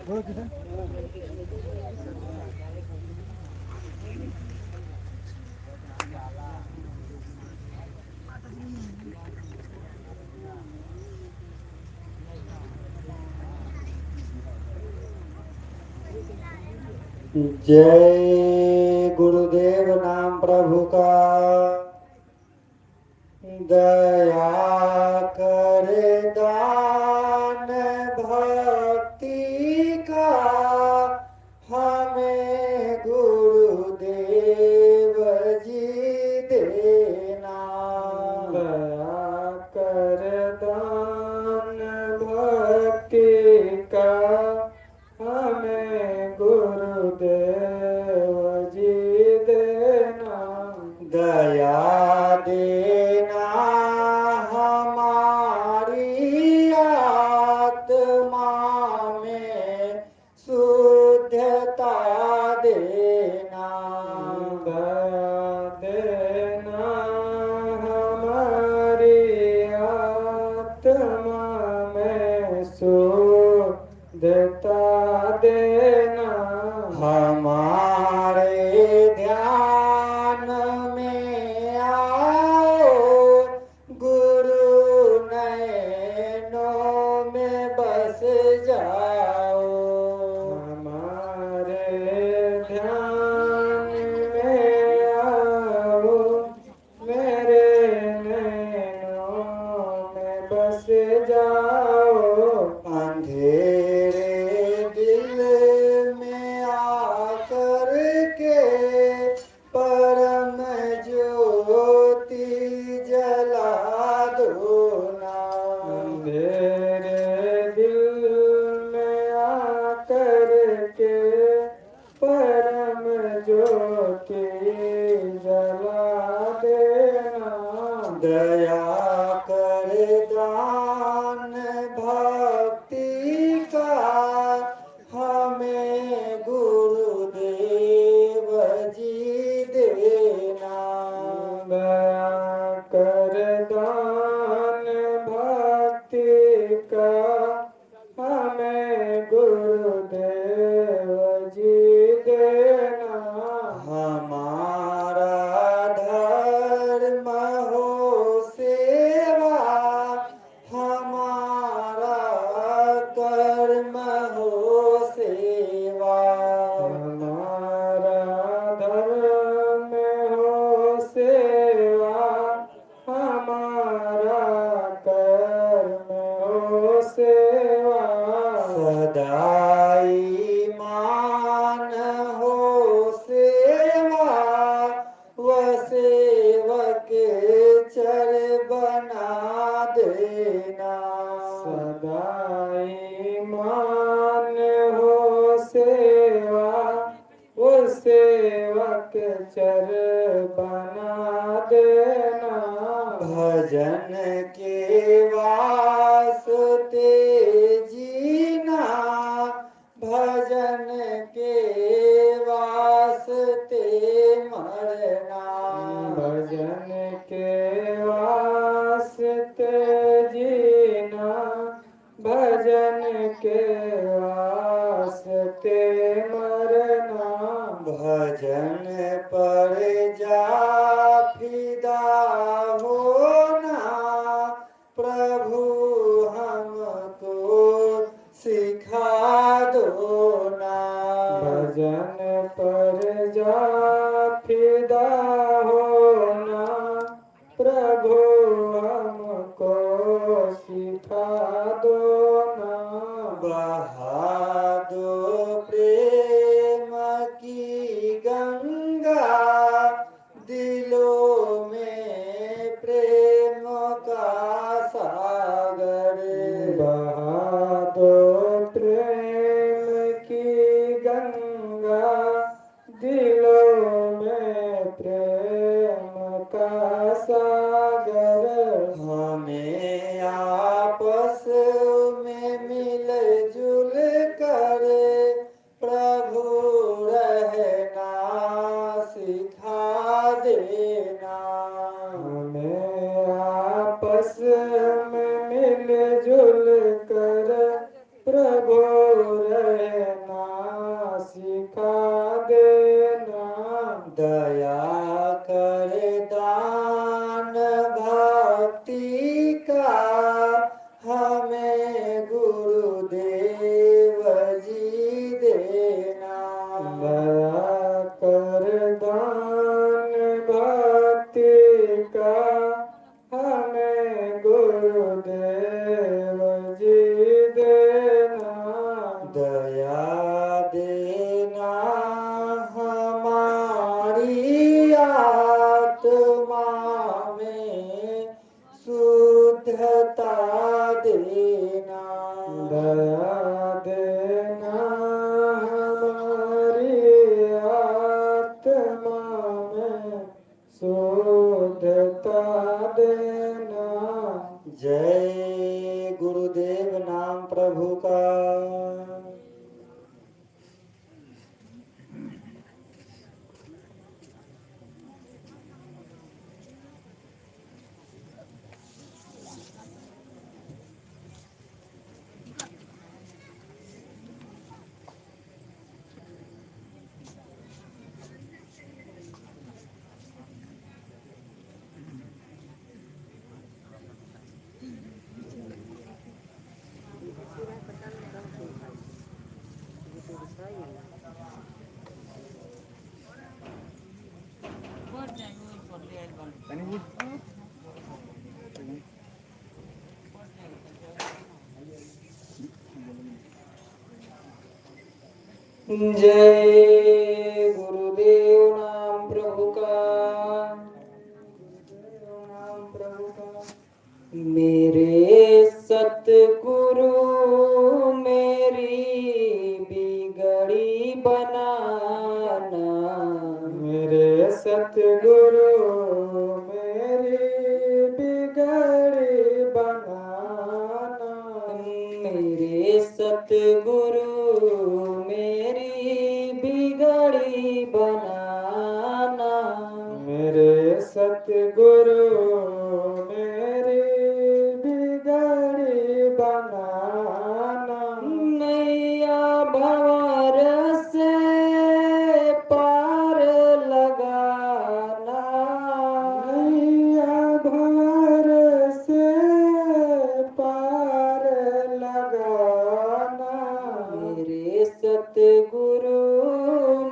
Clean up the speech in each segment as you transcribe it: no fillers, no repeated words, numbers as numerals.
जय गुरुदेव नाम प्रभु का दया करे दान भक्ति का हमें गुरुदेव जी देना। दया कर दान भक्ति का हमें गुरुदेव जी देना। दया देना हमारी आत्मा में शुद्धता देना। दया देना हमारी आत्मा में शुद्धता देना। हमारे ध्यान में आओ गुरु नैनों में बस जाओ। हमारे ध्यान में आओ मेरे नैनों में बस जाओ। अंधेरे दिल में आकर के परम ज्योति जला दो ना। अंधेरे दिल में आकर के परम ज्योति जला देना। दया कर दान भक्ति का हमें गुरुदेव जी देना। दया कर दान भक्ति का हमें गुरुदेव जी देना। हमारा धर्म हो सेवा हमारा कर्म हो सेवा। हमारा धर्म हो सेवा हमारा कर्म हो सेवा। सदा ईमान हो सेवा व सेवक चर बना देना। सदा ईमान हो सेवा वो सेवक चर बना देना। भजन के वास्ते जीना भजन के वास्ते मरना। भजन के वास्ते जीना भजन के वास्ते मरना। भजन पर जा फिदा होना प्रभु हमको सिखा दो ना। भजन पर जा फिदा होना प्रभु हमको सिखा दो ना। बहा दो प्रेम की गंगा दिलों में प्रेम का सागर। बहा दो प्रेम की गंगा दिलों में प्रेम का सागर। हमें आपस में मिल जुल रहना सिखा देना। दया कर दान भक्ति का हमें गुरुदेव जी देना। दया कर दान भक्ति का हमें गुरुदेव जी देना। दया देना हमारी आत्मा में शुद्धता देना। दया देना हमारी आत्मा में शुद्धता देना। जय गुरुदेव नाम प्रभु का। जय गुरुदेव नाम प्रभु का। नाम प्रभु का। मेरे सतगुरु मेरी बिगड़ी बनाना। मेरे सतगुरु मेरी बिगड़ी बनाना। मेरे सतगुरु मेरी बिगड़ी बनाना। मेरे सतगुरु मेरी बिगड़ी बनाना। नैया भंवर से पार लगाना। नैया भंवर से पार लगाना। मेरे सतगुरु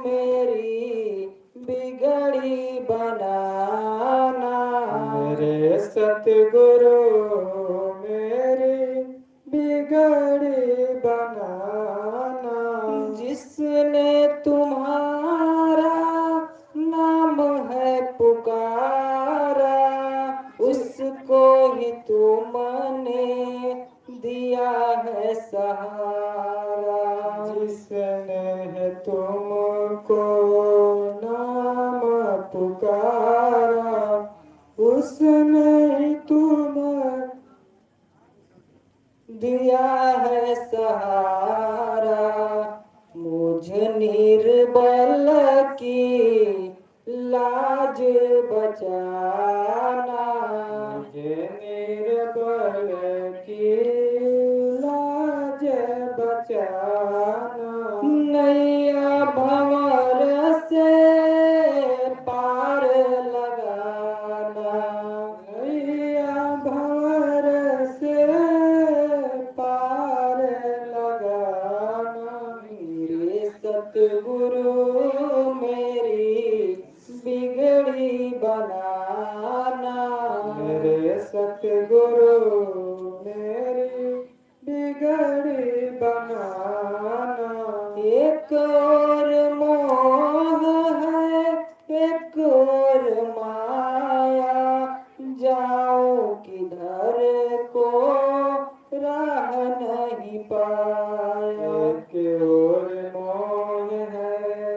मेरी बिगड़ी बनाना। मेरे सतगुरु मेरी बिगड़ी बनाना। जिसने तुम्हारा नाम है पुकारा उसको ही तुमने दिया है सहारा। जिसने है तुमको नाम पुकारा उसने ही तुम दिया है सहारा। मुझ निर्बल की लाज बचाना। मुझे निर्बल की लाज बचाना। नैया भंवर से पार लगाना। नैया भंवर से पार लगाना। मेरे सतगुरु मेरी बिगड़ी बनाना। मेरे सतगुरु मेरी बिगड़ी बनाना। एक और मोह है एक और माया जाओ किधर को राह नहीं पाया। एक और मोह है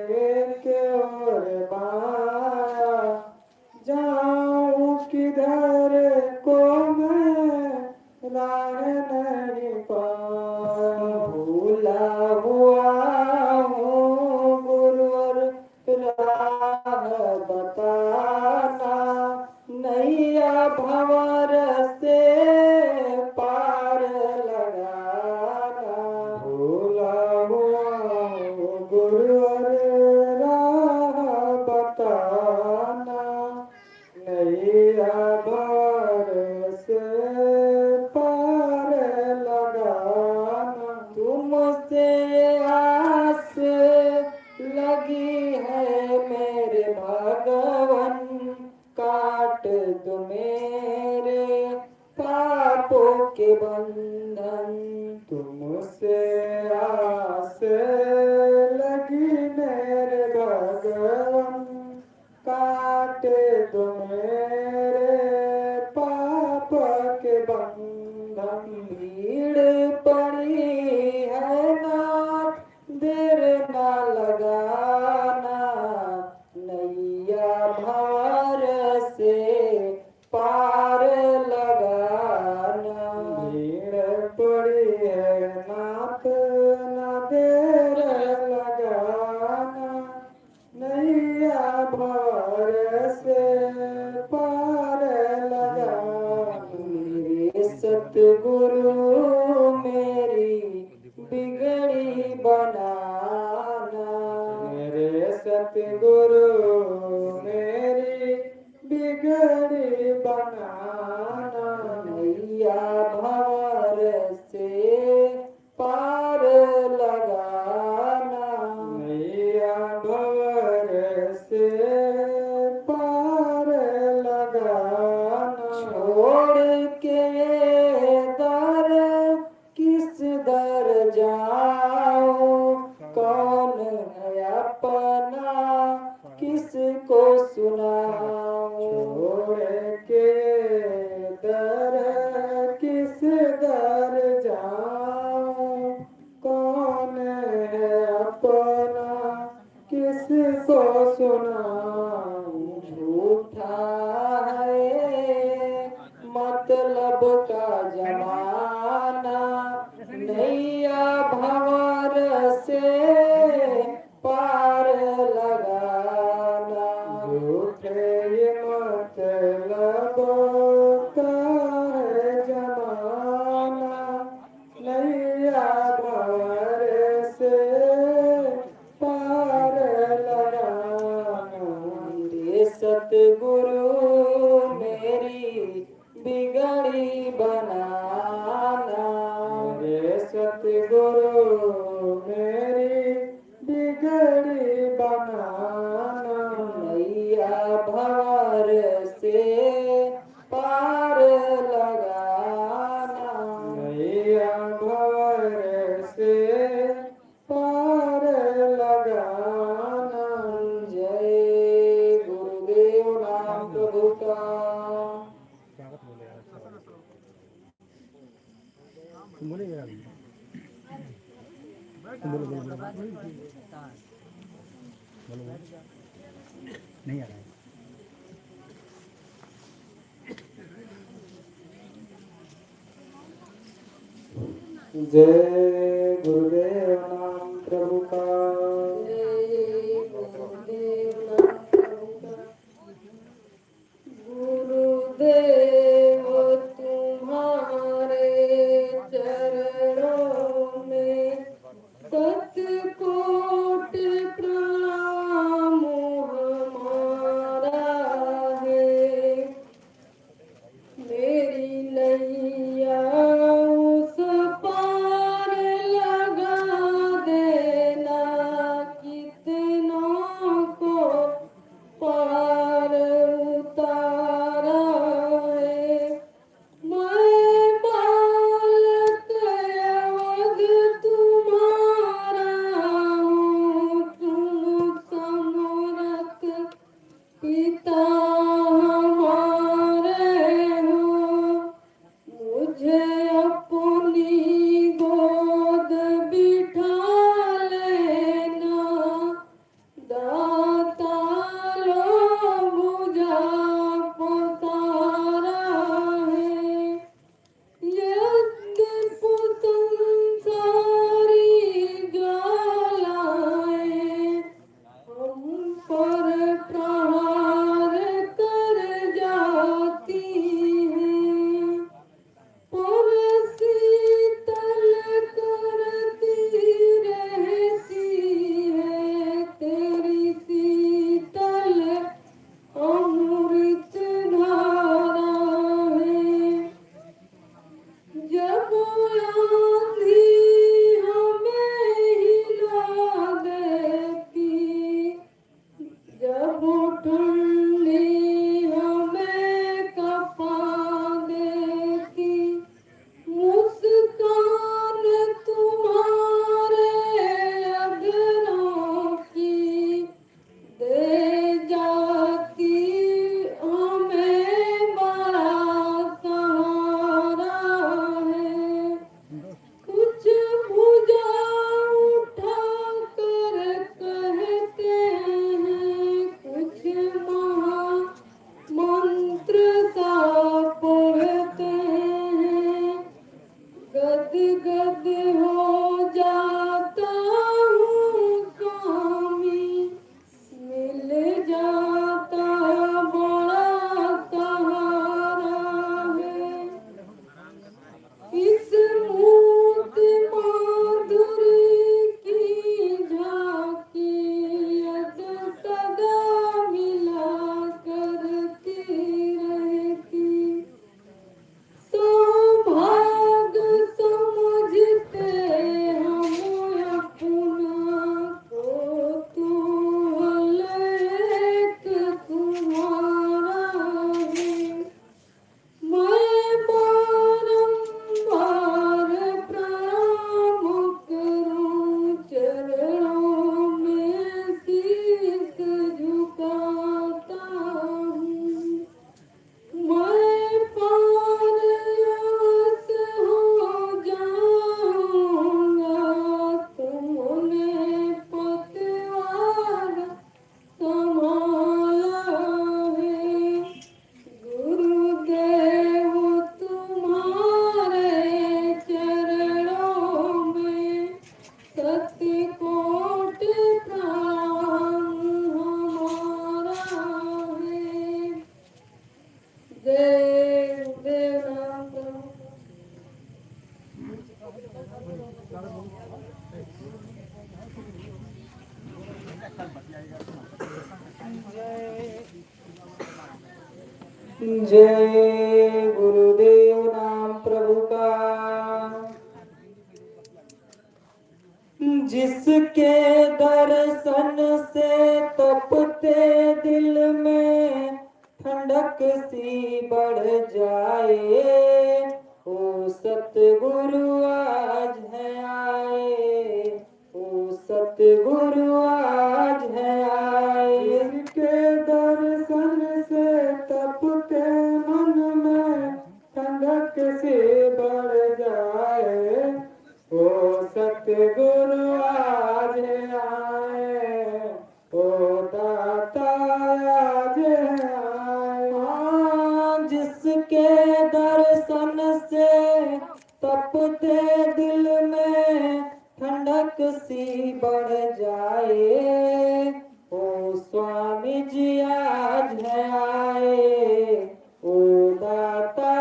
तुमसे आस लगी है मेरे भगवन, काट दो मेरे पापों के बंधन। तुमसे आस लगी मेरे भगवन, काट दो मेरे पाप के बंधन। भीड़ पड़ी है ना, देर ना लगाना, नैया भार से पार लगाना। भीड़ पड़ी है नाथ, ना देर लगाना, नैया भार से पार लगाना। मेरे सतगुरु मेरी बिगड़ी बनाना, मेरे सतगुरु मेरी बिगड़ी बनाना। नैया भंवर से पार लगाना, नैया भंवर से पार लगाना। छोड़ के दर किस दर जाऊं, कौन है अपना किसको सुनाऊं। छोड़ के दर किस दर जाऊं, कौन है अपना किसको सुनाऊं। झूठा है मतलब का जमाना, नैया भंवर से पार लगाना। झूठे मतलब का है जमाना, नैया भंवर से पार लगाना। मेरे सतगुरु मेरी बिगड़ी बनाना, मेरे सतगुरु मेरी बिगड़ी बनाना। नैया भंवर से पार लगाना, नैया भंवर से पार लगाना। जय गुरुदेव नाम प्रभु का। बोलेगा बोलो बोलो बोलो नहीं आ रहा है। जय गुरुदेव नाम प्रभु का। जय गुरुदेव नाम प्रभु का। गुरुदेव तुम्हारे चरणों में सतकोट प्रणाम हमारा है। मेरी नैया उस पार शक्ति कोटि प्रणाम हमारा है। देव देव नाम प्रभु जय गुरुदेव नाम प्रभु का। जिसके दर्शन से तपते दिल में ठंडक सी बढ़ जाए, ओ सतगुरु आज है आए, ओ सतगुरु आज है आए। जिसके दर्शन से तपते मन में ठंडक सी बढ़ जाए, ओ सतगुरु आज आए, ओ दाता आज आए। हाँ, जिसके दर्शन से तपते दिल में ठंडक सी बढ़ जाए, ओ स्वामी जी आज है आए, ओ दाता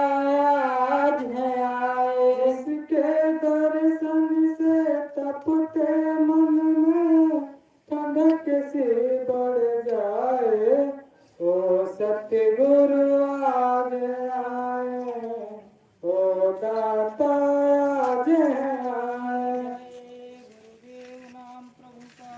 आज है आए। इसके दर्शन से तपते मन में ठंडक से बढ़ जाए, ओ सतगुरु आज आए, ओ दाता आज आए। गुरुदेव नाम प्रभु का।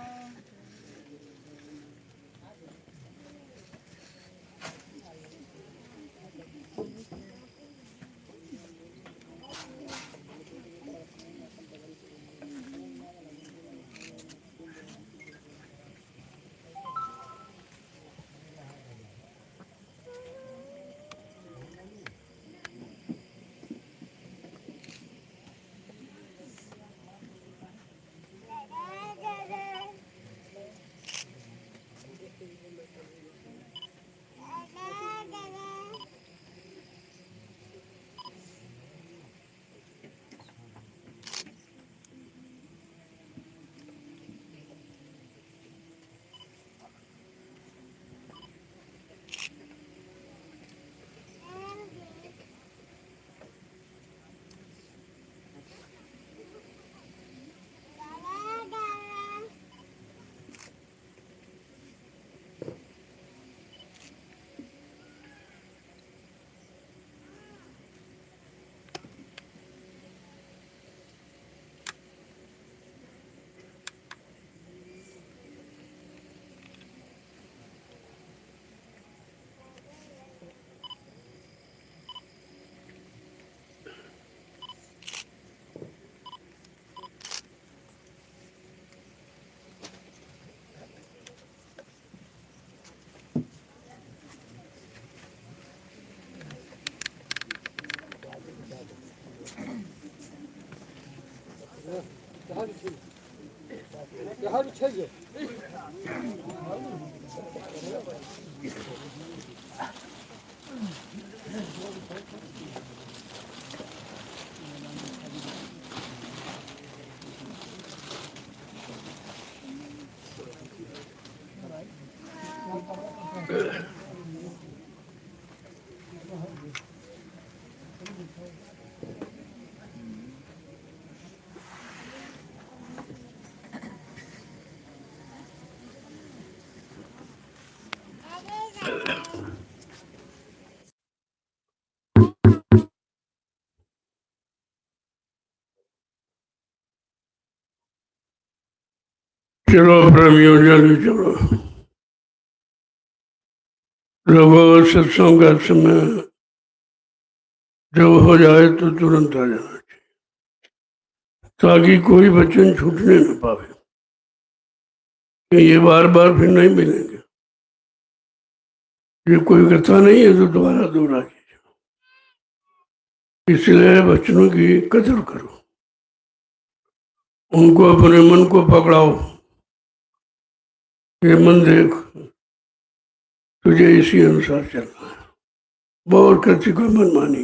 चलो प्रेमियों जल्दी चलो। लगभग सत्संग का समय जब हो जाए तो तुरंत आ जाना चाहिए, ताकि कोई वचन छूटने न पावे कि ये बार बार फिर नहीं मिलेंगे। ये कोई कथा नहीं है तो दोबारा दोहरा कीजिए। इसलिए वचनों की कदर करो, उनको अपने मन को पकड़ाओ। ये मन देख, तुझे इसी अनुसार चलना है। बहुत करती कोई मनमानी,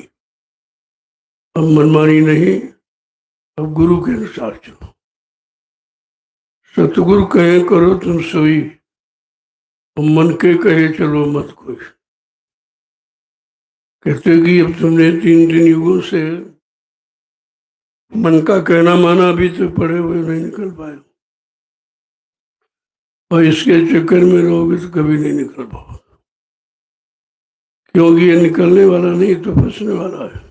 अब मनमानी नहीं, अब गुरु के अनुसार चलो। सतगुरु कहे करो तुम सोई, और मन के कहे चलो मत कोई। कहते कि अब तुमने 3 युगों से मन का कहना माना, अभी तो पड़े हुए नहीं निकल पाए, और इसके चक्कर में रहोगे तो कभी नहीं निकल पाओगे, क्योंकि ये निकलने वाला नहीं तो फंसने वाला है।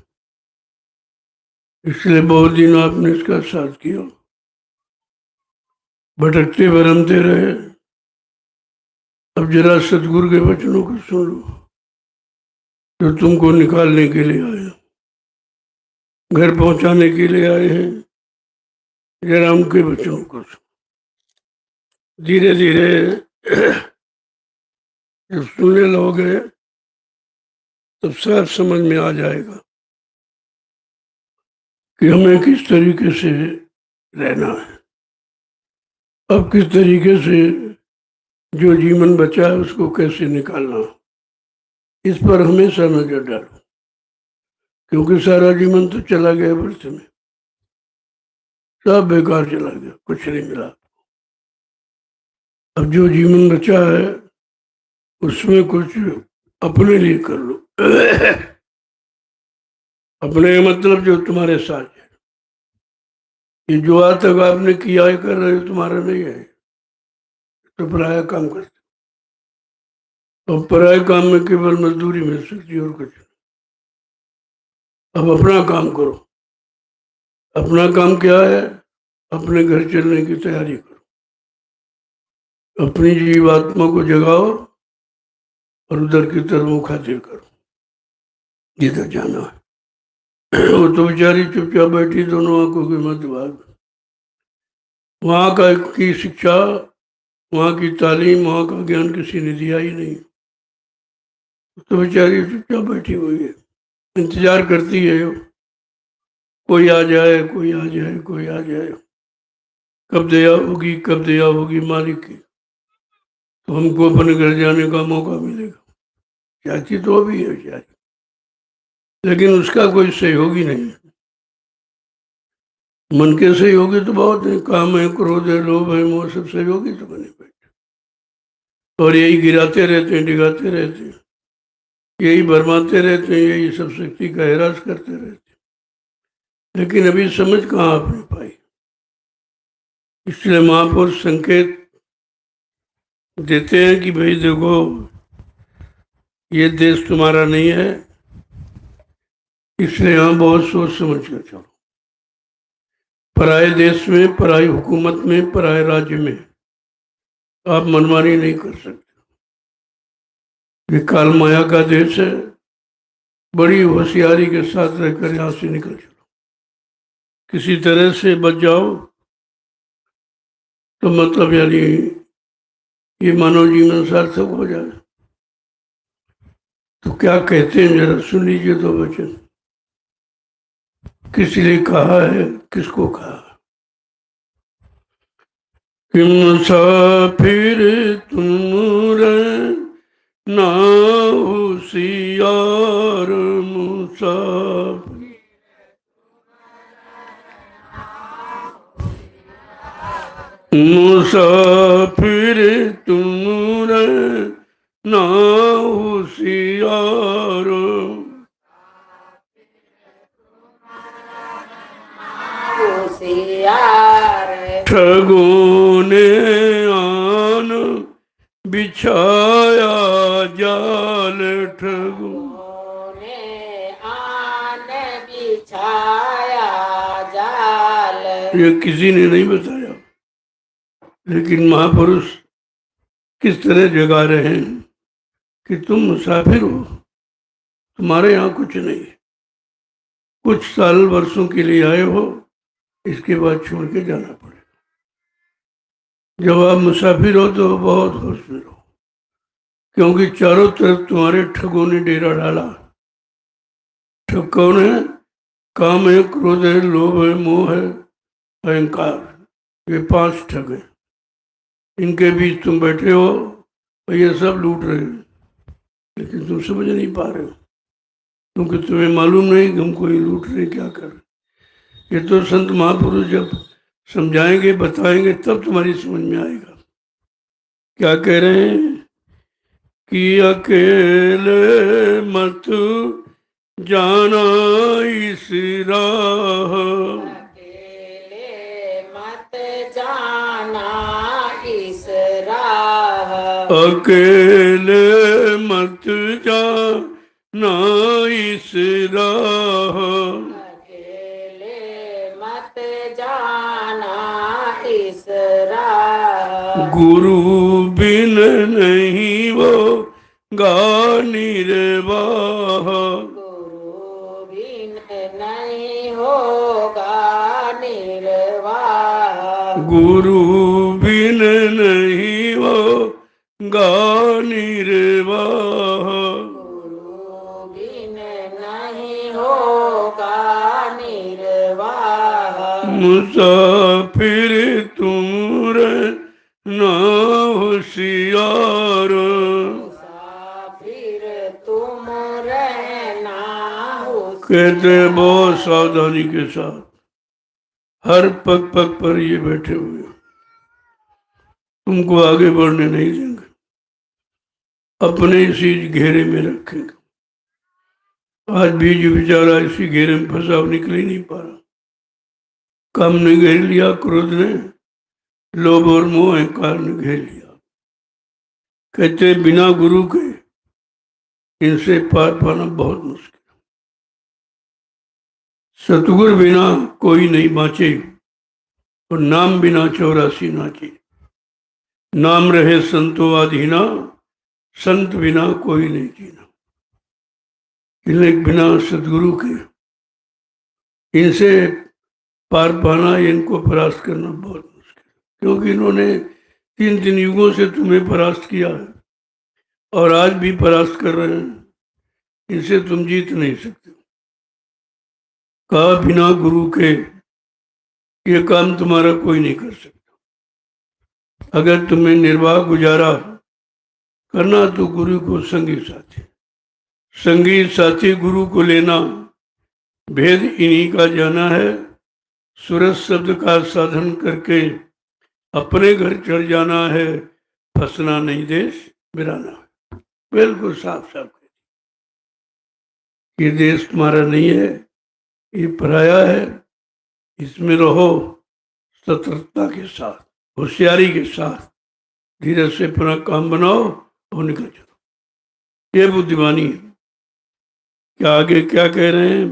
इसलिए बहुत दिन आपने इसका साथ किया, भटकते भरमते रहे। अब जरा सतगुरु के वचनों को सुन लो, जो तुमको निकालने के लिए आए, घर पहुंचाने के लिए आए हैं। जरा उनके वचनों को सुनो। धीरे धीरे जब सुनने लगोगे तब सब समझ में आ जाएगा कि हमें किस तरीके से रहना है। अब किस तरीके से जो जीवन बचा है उसको कैसे निकालना, इस पर हमेशा नजर डालो, क्योंकि सारा जीवन तो चला गया व्यर्थ में, सब बेकार चला गया, कुछ नहीं मिला। अब जो जीवन बचा है उसमें कुछ अपने लिए कर लो। अपने मतलब जो तुम्हारे साथ है, ये जो आज तक आपने किया है कर रहे हो तुम्हारा नहीं है, तो पराया काम करते, और पराये काम में केवल मजदूरी मिल सकती है और कुछ नहीं। अब अपना काम करो। अपना काम क्या है? अपने घर चलने की तैयारी करो, अपनी जीवात्मा को जगाओ और उधर की तरफ मुँह खातिर करो, जिधर जाना है। वो तो बेचारी चुपचाप बैठी, दोनों आंखों के मध्य भाग। वहां का की शिक्षा, वहां की तालीम, वहां का ज्ञान किसी ने दिया ही नहीं, तो बेचारी चुपचाप बैठी हुई है, इंतजार करती है कोई आ जाए, कोई आ जाए, कोई आ जाए। कब दया होगी, कब दया होगी मालिक की, तो हमको अपने घर जाने का मौका मिलेगा। चाहती तो अभी है बेचारी, लेकिन उसका कोई सहयोगी नहीं है। मन के सहयोगी तो बहुत है, काम है, क्रोध है, लोभ है, मोह, सब सहयोगी तो बने बैठे, और यही गिराते रहते हैं, डिगाते रहते हैं, यही भरमाते रहते हैं, यही सब शक्ति का हैरास करते रहते हैं, लेकिन अभी समझ कहाँ आपने पाई। इसलिए महापुरुष संकेत देते हैं कि भाई देखो, ये देश तुम्हारा नहीं है, इसलिए यहाँ बहुत सोच समझ कर चलो। पराये देश में, पराई हुकूमत में, पराये राज्य में आप मनमानी नहीं कर सकते। ये काल माया का देश है, बड़ी होशियारी के साथ रहकर यहाँ से निकल चलो। किसी तरह से बच जाओ तो मतलब यानी ये मानव जीवन सार्थक हो जाए। तो क्या कहते हैं जरा सुन लीजिए दो वचन। किस लिए कहा है, किसको कहा? कि मुसाफिर तुम ना होशियार, मुसाफिर मुसाफिर तुम ना होशियार, ठगों ने आन बिछाया जाल, ठगों ने आन बिछाया जाल। ये किसी ने नहीं बताया, लेकिन महापुरुष किस तरह जगा रहे हैं कि तुम मुसाफिर हो, तुम्हारे यहाँ कुछ नहीं, कुछ साल वर्षों के लिए आए हो, इसके बाद छोड़ के जाना पड़ेगा। जब आप मुसाफिर हो तो बहुत होश में रहो, क्योंकि चारों तरफ तुम्हारे ठगों ने डेरा डाला। ठग कौन है? काम है, क्रोध है, लोभ है, मोह है, अहंकार, ये 5 ठग हैं। इनके बीच तुम बैठे हो और ये सब लूट रहे हैं, लेकिन तुम समझ नहीं पा रहे हो, क्योंकि तुम्हें मालूम नहीं कि हमको ये लूट रहे क्या कर रहे। ये तो संत महापुरुष जब समझाएंगे बताएंगे तब तुम्हारी समझ में आएगा। क्या कह रहे हैं कि अकेले मत जाना इस राह, अकेले मत जाना इस राह, अकेले मत जाना इस राह, अकेले मत जाना इस राह, गुरु बिन नहीं वो गा निर्वाह, गुरु बिन नहीं होगा निर्वाह, गुरु बिन नहीं वो गा निर्वाह, गुरु बिन नहीं होगा निर्वाह, मुसाफिर तुम रहना होशियार, मुसाफिर तुम रहना कहते हैं बहुत सावधानी के साथ, हर पग पग पर ये बैठे हुए हैं, तुमको आगे बढ़ने नहीं देंगे, अपने इसी घेरे में रखेंगे। आज बीज बेचारा इसी घेरे में फंसा निकल ही नहीं पा रहा। काम ने घेर लिया, क्रोध ने, लोभ और मोह अहंकार ने घेर लिया। कहते बिना गुरु के इनसे पार पाना बहुत मुश्किल। सतगुरु बिना कोई नहीं बाँचे और नाम बिना 84 नाचे। नाम रहे संतो आधीना, संत बिना कोई नहीं जीना। बिना सतगुरु के इनसे पार पाना, इनको परास्त करना बहुत मुश्किल, क्योंकि इन्होंने 3 युगों से तुम्हें परास्त किया है और आज भी परास्त कर रहे हैं। इनसे तुम जीत नहीं सकते। कहा बिना गुरु के ये काम तुम्हारा कोई नहीं कर सकता। अगर तुम्हें निर्वाह गुजारा करना तो गुरु को संगी साथी, संगी साथी गुरु को लेना। भेद इन्हीं का जाना है, सूरज शब्द का साधन करके अपने घर चढ़ जाना है, फंसना नहीं देश बिराना। बिल्कुल साफ साफ, ये देश तुम्हारा नहीं है, ये पराया है, इसमें रहो सतर्कता के साथ, होशियारी के साथ, धीरे से अपना काम बनाओ और निकल चलो। ये बुद्धिमानी है। क्या आगे क्या कह रहे हैं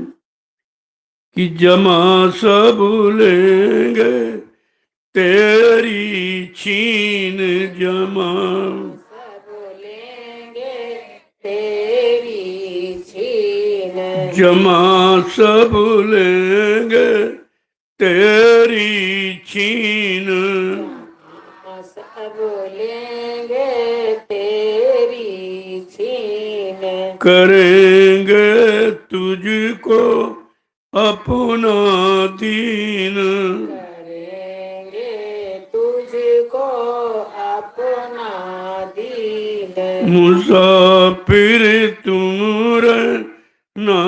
कि जमा सब लेंगे तेरी छीन, जमा सब लेंगे तेरी छीन, जमा सब लेंगे तेरी छीन, सब लेंगे तेरी छीन, करेंगे तुझको अपना दीन, करेंगे तुझको अपना दीन, मुसाफिर तुम रहना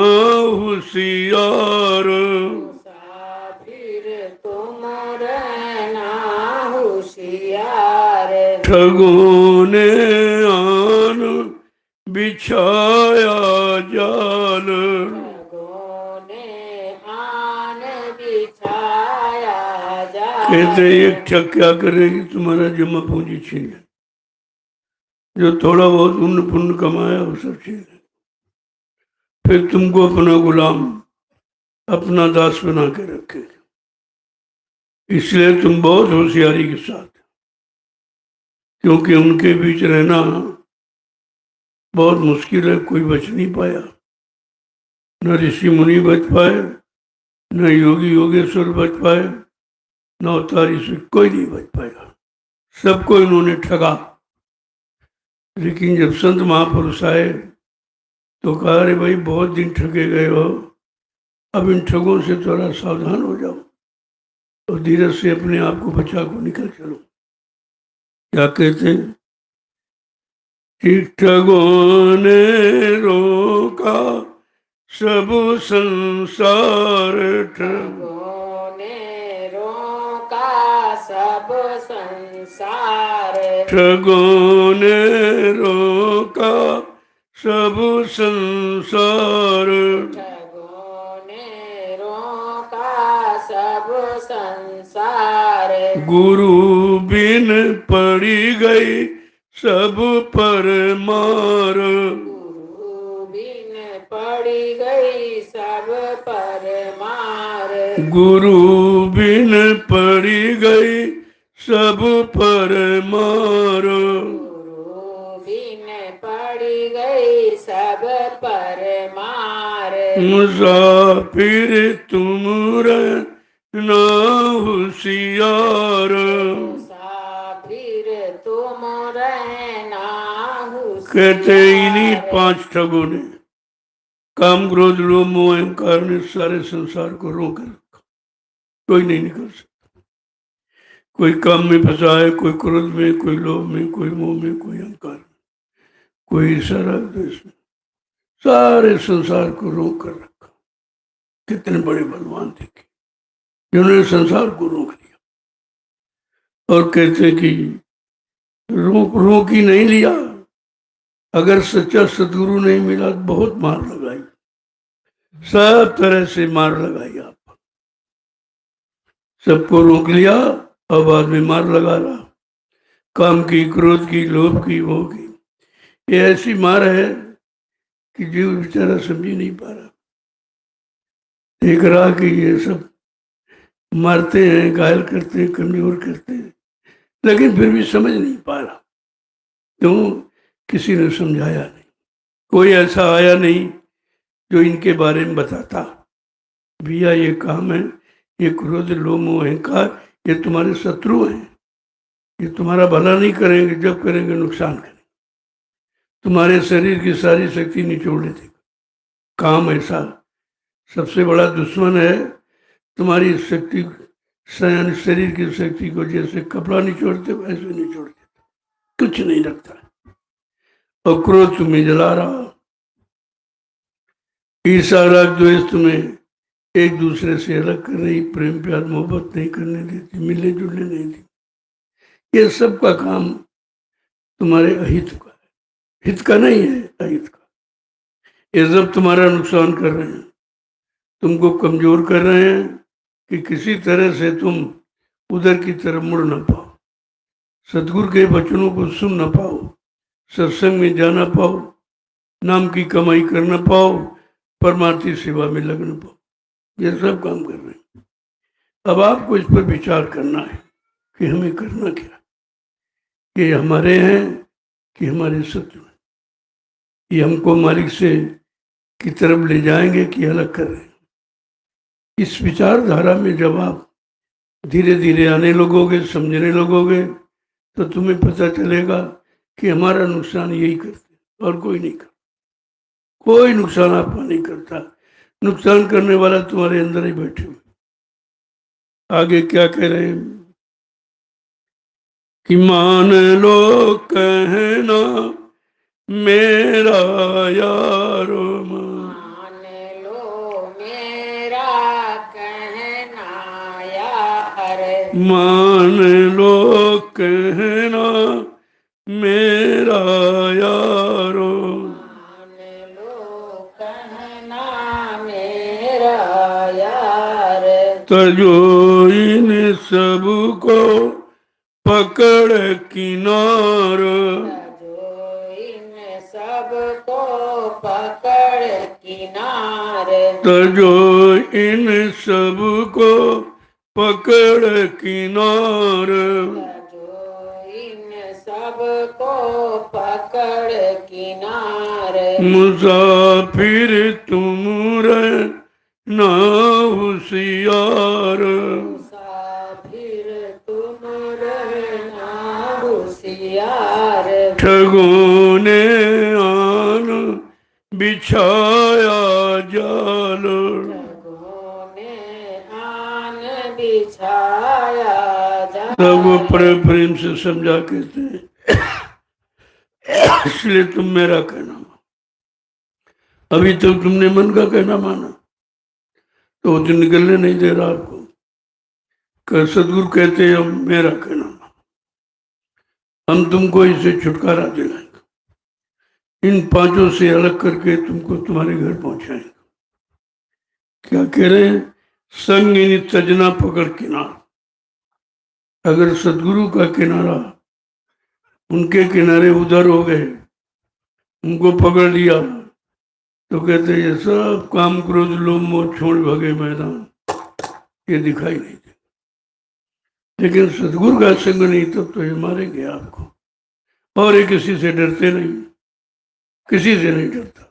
होशियार, मुसाफिर तुम रहना होशियार, ठगों ने आन बिछाया जाल, ठगों ने आन बिछाया जाल, कहते एक ठग क्या करेगी, तुम्हारा जमा पूंजी छीन ले, जो थोड़ा बहुत पुण्य पुण्य कमाया वो सब छीन ले, फिर तुमको अपना गुलाम, अपना दास बना के रखेगा। इसलिए तुम बहुत होशियारी के साथ, क्योंकि उनके बीच रहना बहुत मुश्किल है, कोई बच नहीं पाया, न ऋषि मुनि बच पाए, न योगी योगेश्वर बच पाए, न अवतारी से कोई नहीं बच पाएगा। सबको इन्होंने ठगा। लेकिन जब संत महापुरुष आए तो कहा अरे भाई बहुत दिन ठगे गए हो, अब इन ठगों से थोड़ा सावधान हो जाओ और धीरे से अपने आप को बचा को निकल चलो। क्या कहते हैं कि ठगों ने रोका सब संसार, ठगों ने रोका सब संसार। ठगों ने रोका सब संसार। ठगों ने रोका सब संसार। गुरु बिन पड़ी गई सब पर मार। गुरु बिन पड़ी गई सब पर मार। गुरु बिन पड़ी गई सब पर मार। गुरु बिन पड़ी गई सब पर मार। मुसाफिर तुम रहना होशियार। मुसाफिर तुम रहना कहते इन्हीं होशियार। 5 ठगों ने, काम क्रोध लोभ मोह अहंकार ने सारे संसार को रोक रखा। कोई नहीं निकल सकता। कोई काम में फंसा है, कोई क्रोध में, कोई लोभ में, कोई मोह में, कोई अहंकार में, कोई ईर्ष्या द्वेष में, सारे संसार को रोक कर रखा। कितने बड़े बलवान थे जिन्होंने संसार को रोक लिया। और कहते कि रोक ही नहीं लिया, अगर सच्चा सदगुरु नहीं मिला तो बहुत मार लगाई, सब तरह से मार लगाई। आप सबको रोक लिया और बाद में मार लगा रहा, काम की, क्रोध की, लोभ की, मोह की। ये ऐसी मार है कि जीव बेचारा समझ ही नहीं पा रहा। देख रहा कि ये सब मारते हैं, घायल करते हैं, कमजोर करते हैं, लेकिन फिर भी समझ नहीं पा रहा। क्यों? किसी ने समझाया नहीं, कोई ऐसा आया नहीं जो इनके बारे में बताता, भैया ये काम है, ये क्रोध लोभ मोह अहंकार ये तुम्हारे शत्रु हैं, ये तुम्हारा भला नहीं करेंगे, जब करेंगे नुकसान करेंगे, तुम्हारे शरीर की सारी शक्ति निचोड़ देते। काम ऐसा सबसे बड़ा दुश्मन है तुम्हारी शक्ति, शरीर की शक्ति को जैसे कपड़ा निचोड़ते वैसे निचोड़ते, कुछ नहीं रखता। और क्रोध तुम्हें जला रहा, ईर्ष्या राग द्वेष तुम्हें एक दूसरे से अलग कर रही, प्रेम प्यार मोहब्बत नहीं करने देती, मिलने जुलने नहीं देती। ये सब का काम तुम्हारे अहित का है, हित का नहीं है, अहित का। ये सब तुम्हारा नुकसान कर रहे हैं, तुमको कमजोर कर रहे हैं कि किसी तरह से तुम उधर की तरफ मुड़ ना पाओ, सतगुरु के वचनों को सुन ना पाओ, सत्संग में जाना पाओ, नाम की कमाई कर ना पाओ, परमार्थी सेवा में लग ना पाओ। ये सब काम कर रहे हैं। अब आपको इस पर विचार करना है कि हमें करना क्या, ये हमारे हैं कि हमारे शत्रु हैं, ये हमको मालिक से की तरफ ले जाएंगे कि अलग कर रहे हैं। इस विचारधारा में जब आप धीरे धीरे आने लगोगे, समझने लगोगे, तो तुम्हें पता चलेगा कि हमारा नुकसान यही करते और कोई नहीं करता। कोई नुकसान आपका नहीं करता, नुकसान करने वाला तुम्हारे अंदर ही बैठे हुए। आगे क्या कह रहे हैं कि मान लो कहना मेरा यारो, मान लो मेरा कहना यार। मान लो कहना मेरा यारो, मान लो कहना मेरा यार। तजो इन सबको पकड़ किनार, जो इन सबको पकड़ किनार। तजो इन सबको पकड़ किनार, जो इन सबको पकड़ किनार। मुसाफिर तुम रहना होशियार, मुसाफिर तुम रहना होशियार। ठगों ने आन बिछाया जाल, ठगों ने आन बिछाया जाल। सब प्रेम से समझा कहते हैं इसलिए तुम मेरा कहना मानो। अभी तक तुमने मन का कहना माना तो वो तो निकलने नहीं दे रहा आपको। सदगुरु कहते हैं अब मेरा कहना मानो, हम तुमको इससे छुटकारा दिलाएंगे, इन पांचों से अलग करके तुमको तुम्हारे घर पहुंचाएंगे। क्या कह रहे हैं? संग इन तजना पकड़ किनारा। अगर सदगुरु का किनारा, उनके किनारे उधर हो गए, उनको पकड़ लिया, तो कहते ये सब काम क्रोध लोभ मोह छोड़ भगे मैदान, ये दिखाई नहीं दे। लेकिन सदगुरु का संग नहीं, तब तो ये मारेंगे आपको। और ये किसी से डरते नहीं, किसी से नहीं डरता,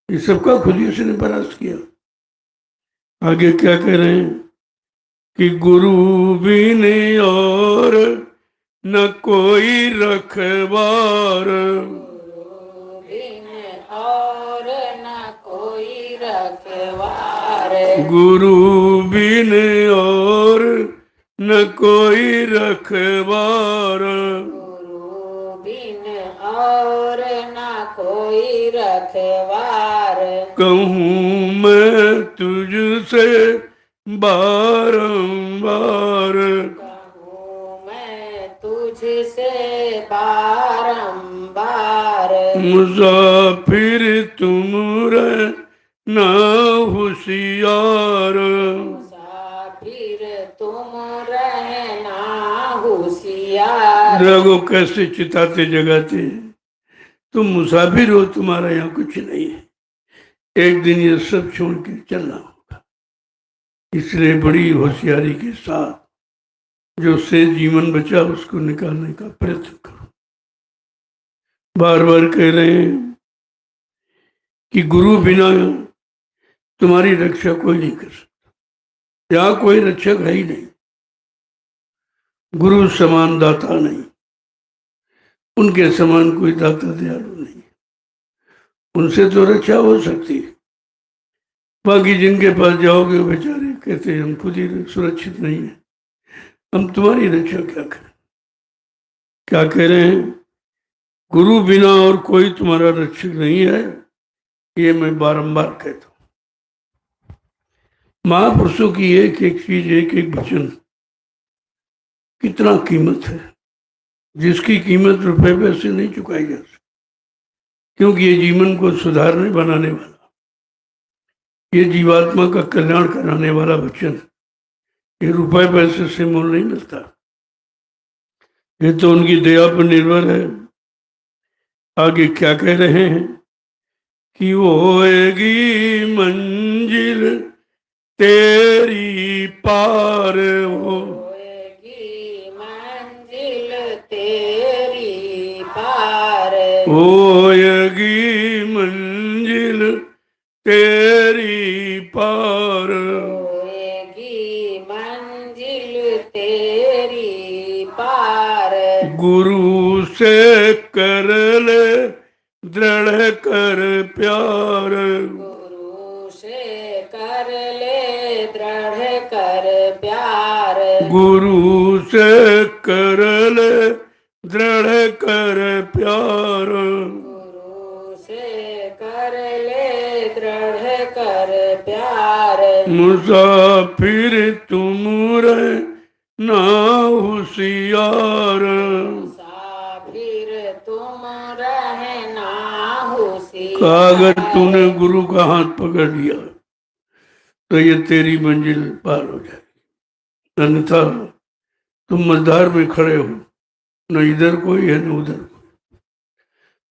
ये सबका खुद ही उसने परास्त किया। आगे क्या कह रहे हैं कि गुरु बिन और न कोई रखवार, गुरु बिन और न कोई रखवार, गुरु बिन और न कोई रखवार, गुरु बिन और न कोई रखवार। कहूँ मैं तुझसे बारंबार, कहूँ मैं तुझसे बारंबार, मुसाफिर तुम रहना होशियार। मुसाफिर तुम रहना होशियार। देखो कैसे चिताते जगाते हैं। तुम मुसाफिर हो, तुम्हारा यहाँ कुछ नहीं है, एक दिन ये सब छोड़ के चलना होगा। इसलिए बड़ी होशियारी के साथ जो से जीवन बचा उसको निकालने का प्रयत्न करो। बार बार कह रहे हैं कि गुरु बिना तुम्हारी रक्षा कोई नहीं कर सकता। यहाँ कोई रक्षक है ही नहीं, गुरु समान दाता नहीं, उनके समान कोई दाता दयालु नहीं। उनसे तो रक्षा हो सकती है, बाकी जिनके पास जाओगे वो बेचारे कहते हैं हम खुद ही सुरक्षित नहीं है, हम तुम्हारी रक्षा क्या करें। क्या कह रहे हैं? गुरु बिना और कोई तुम्हारा रक्षक नहीं है, ये मैं बारंबार कहता हूं। महापुरुषों की एक एक चीज, एक एक वचन कितना कीमत है, जिसकी कीमत रुपए पैसे नहीं चुकाई जा सकती। क्योंकि ये जीवन को सुधारने बनाने वाला, ये जीवात्मा का कल्याण कराने वाला वचन, ये रुपए पैसे से मोल नहीं मिलता। ये तो उनकी दया पर निर्भर है। आगे क्या कह रहे हैं कि वो होएगी मंजिल तेरी पार, होएगी मंजिल तेरी पार, होएगी मंजिल तेरी पार, होएगी मंजिल तेरी पार। गुरु से कर ले दृढ़ कर प्यार, गुरु से कर ले दृढ़ कर प्यार, गुरु से कर ले दृढ़ कर प्यार, गुरु से कर ले दृढ़ कर प्यार। मुसाफिर तुम रहना होशियार। मुसाफिर तुम रहना होशियार। अगर तूने गुरु का हाथ पकड़ लिया तो ये तेरी मंजिल पार हो जाएगी, अन्यथा तुम मझधार में खड़े हो, न इधर कोई है न उधर कोई,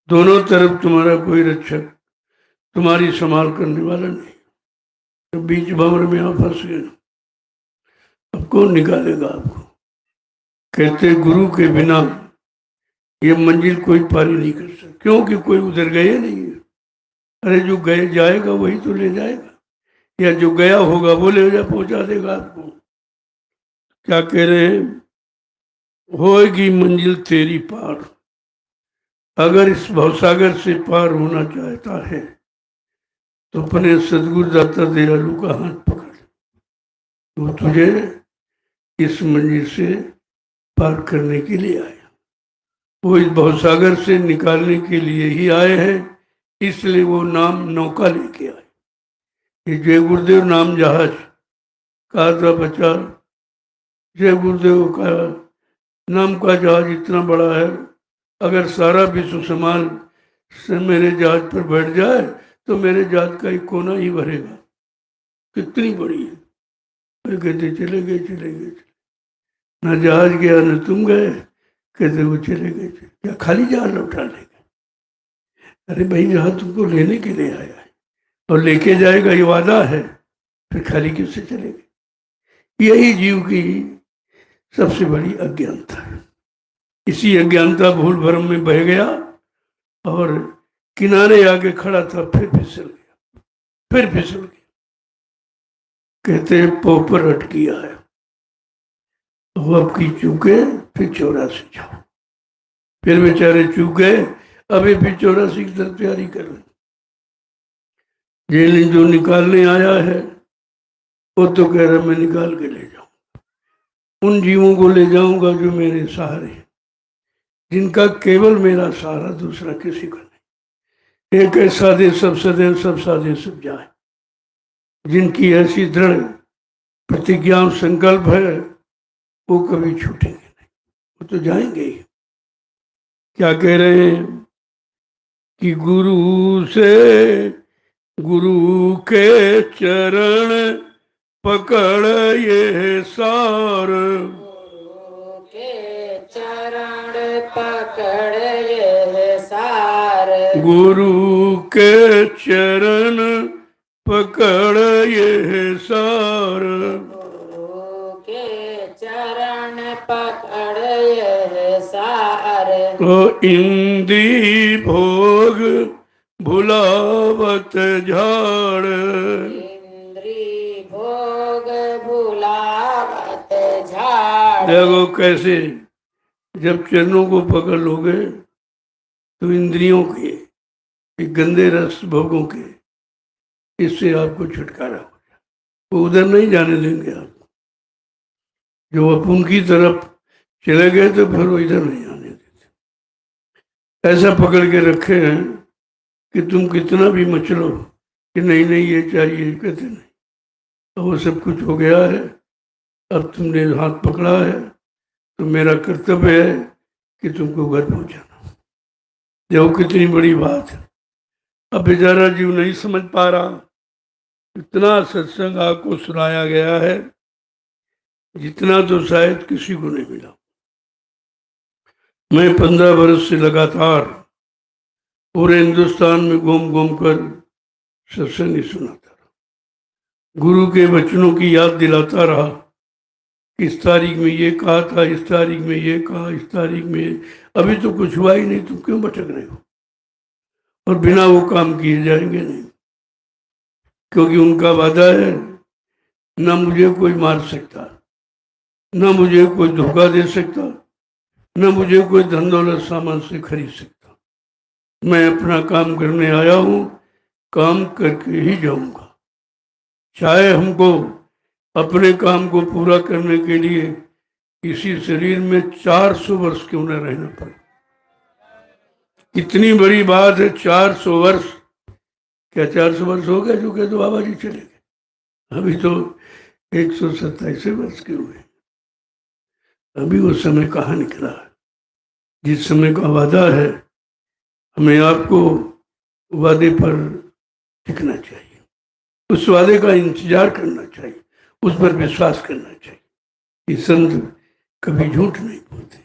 दोनों तरफ तुम्हारा कोई रक्षक तुम्हारी संभाल करने वाला नहीं। तो बीच भंवर में आप फंस गए, अब कौन निकालेगा आपको? कहते गुरु के बिना ये मंजिल कोई पारी नहीं कर सकता, क्योंकि कोई उधर गए नहीं है। अरे जो गए जाएगा वही तो ले जाएगा, या जो गया होगा वो ले जा पहुंचा देगा आपको। क्या कह रहे हैं? होएगी मंजिल तेरी पार। अगर इस भवसागर से पार होना चाहता है तो अपने सदगुरु दाता दयालु का हाथ पकड़, वो तुझे इस मंजिल से पार करने के लिए आया। वो इस भवसागर से निकालने के लिए ही आए हैं, इसलिए वो नाम नौका लेके आए। ये जय गुरुदेव नाम जहाज कहा था बच्चा, जय गुरुदेव का नाम का जहाज इतना बड़ा है, अगर सारा विश्व समाज से मेरे जहाज पर बैठ जाए तो मेरे जहाज का एक कोना ही भरेगा। कितनी बड़ी है। मैं कहते चले गए चले गए, ना जहाज गया न तुम गए। कहते वो चले गए, क्या खाली जहाज लौटा ले गए? अरे भाई जहाज तुमको लेने के लिए आया है और लेके जाएगा, ये वादा है, फिर खाली क्यों से चले गए? यही जीव की सबसे बड़ी अज्ञानता है। इसी अज्ञानता भूल भरम में बह गया और किनारे आके खड़ा था, फिर फिसल गया, फिर फिसल गया। कहते हैं पोपर अटकिया है, वो अब की चूके, फिर 84 जाओ। फिर बेचारे चूक गए, अभी फिर 84 की तरफ तैयारी कर रहे। जेल जो निकालने आया है वो तो कह रहा मैं निकाल के ले जाऊं, उन जीवों को ले जाऊंगा जो मेरे सहारे, जिनका केवल मेरा सहारा, दूसरा किसी का नहीं। एक ऐसा दे सब सदैव, सब साधे सब जाए। जिनकी ऐसी दृढ़ प्रतिज्ञा और संकल्प है वो कभी छूटेंगे नहीं, वो तो जाएंगे ही। क्या कह रहे हैं कि गुरु से, गुरु के चरण पकड़ ये सार, गुरु के चरण पकड़ ये सार, गुरु के चरण पकड़ ये सार, गुरु के चरण पकड़ ये सार। तो इंद्री भोग भुलावत झाड़, इंद्री भोग भुलावत झाड़। देखो कैसे जब चरणों को पकड़ लोगे तो इंद्रियों के एक गंदे रस भोगों के, इससे आपको छुटकारा हो जाए। वो उधर नहीं जाने देंगे आपको। जो अब उनकी तरफ चले गए तो फिर वो इधर नहीं आने देते। ऐसा पकड़ के रखे हैं कि तुम कितना भी मचलो कि नहीं नहीं ये चाहिए, कहते नहीं। तो वो सब कुछ हो गया है, अब तुमने हाथ पकड़ा है तो मेरा कर्तव्य है कि तुमको घर पहुंचाना। देखो कितनी बड़ी बात है। अब बेचारा जीव नहीं समझ पा रहा। इतना सत्संग आपको सुनाया गया है जितना तो शायद किसी को नहीं मिला। मैं 15 वर्ष से लगातार पूरे हिंदुस्तान में घूम घूम कर सत्संग ही सुनाता रहा, गुरु के वचनों की याद दिलाता रहा। इस तारीख में ये कहा था, इस तारीख में ये कहा, इस तारीख में, अभी तो कुछ हुआ ही नहीं, तुम क्यों भटक रहे हो? और बिना वो काम किए जाएंगे नहीं, क्योंकि उनका वादा है ना मुझे कोई मार सकता, ना मुझे कोई धोखा दे सकता, ना मुझे कोई धन दौलत सामान से खरीद सकता। मैं अपना काम करने आया हूँ, काम करके ही जाऊंगा। चाहे हमको अपने काम को पूरा करने के लिए इसी शरीर में 400 वर्ष क्यों न रहना पड़े। कितनी बड़ी बात है 400 वर्ष। क्या 400 वर्ष हो गए जो कहे तो बाबा जी चले गए? अभी तो 127 वर्ष के हुए। अभी वो समय कहाँ निकला है जिस समय का वादा है। हमें आपको वादे पर टिकना चाहिए, उस वादे का इंतजार करना चाहिए, उस पर विश्वास करना चाहिए। ये संत कभी झूठ नहीं बोलते,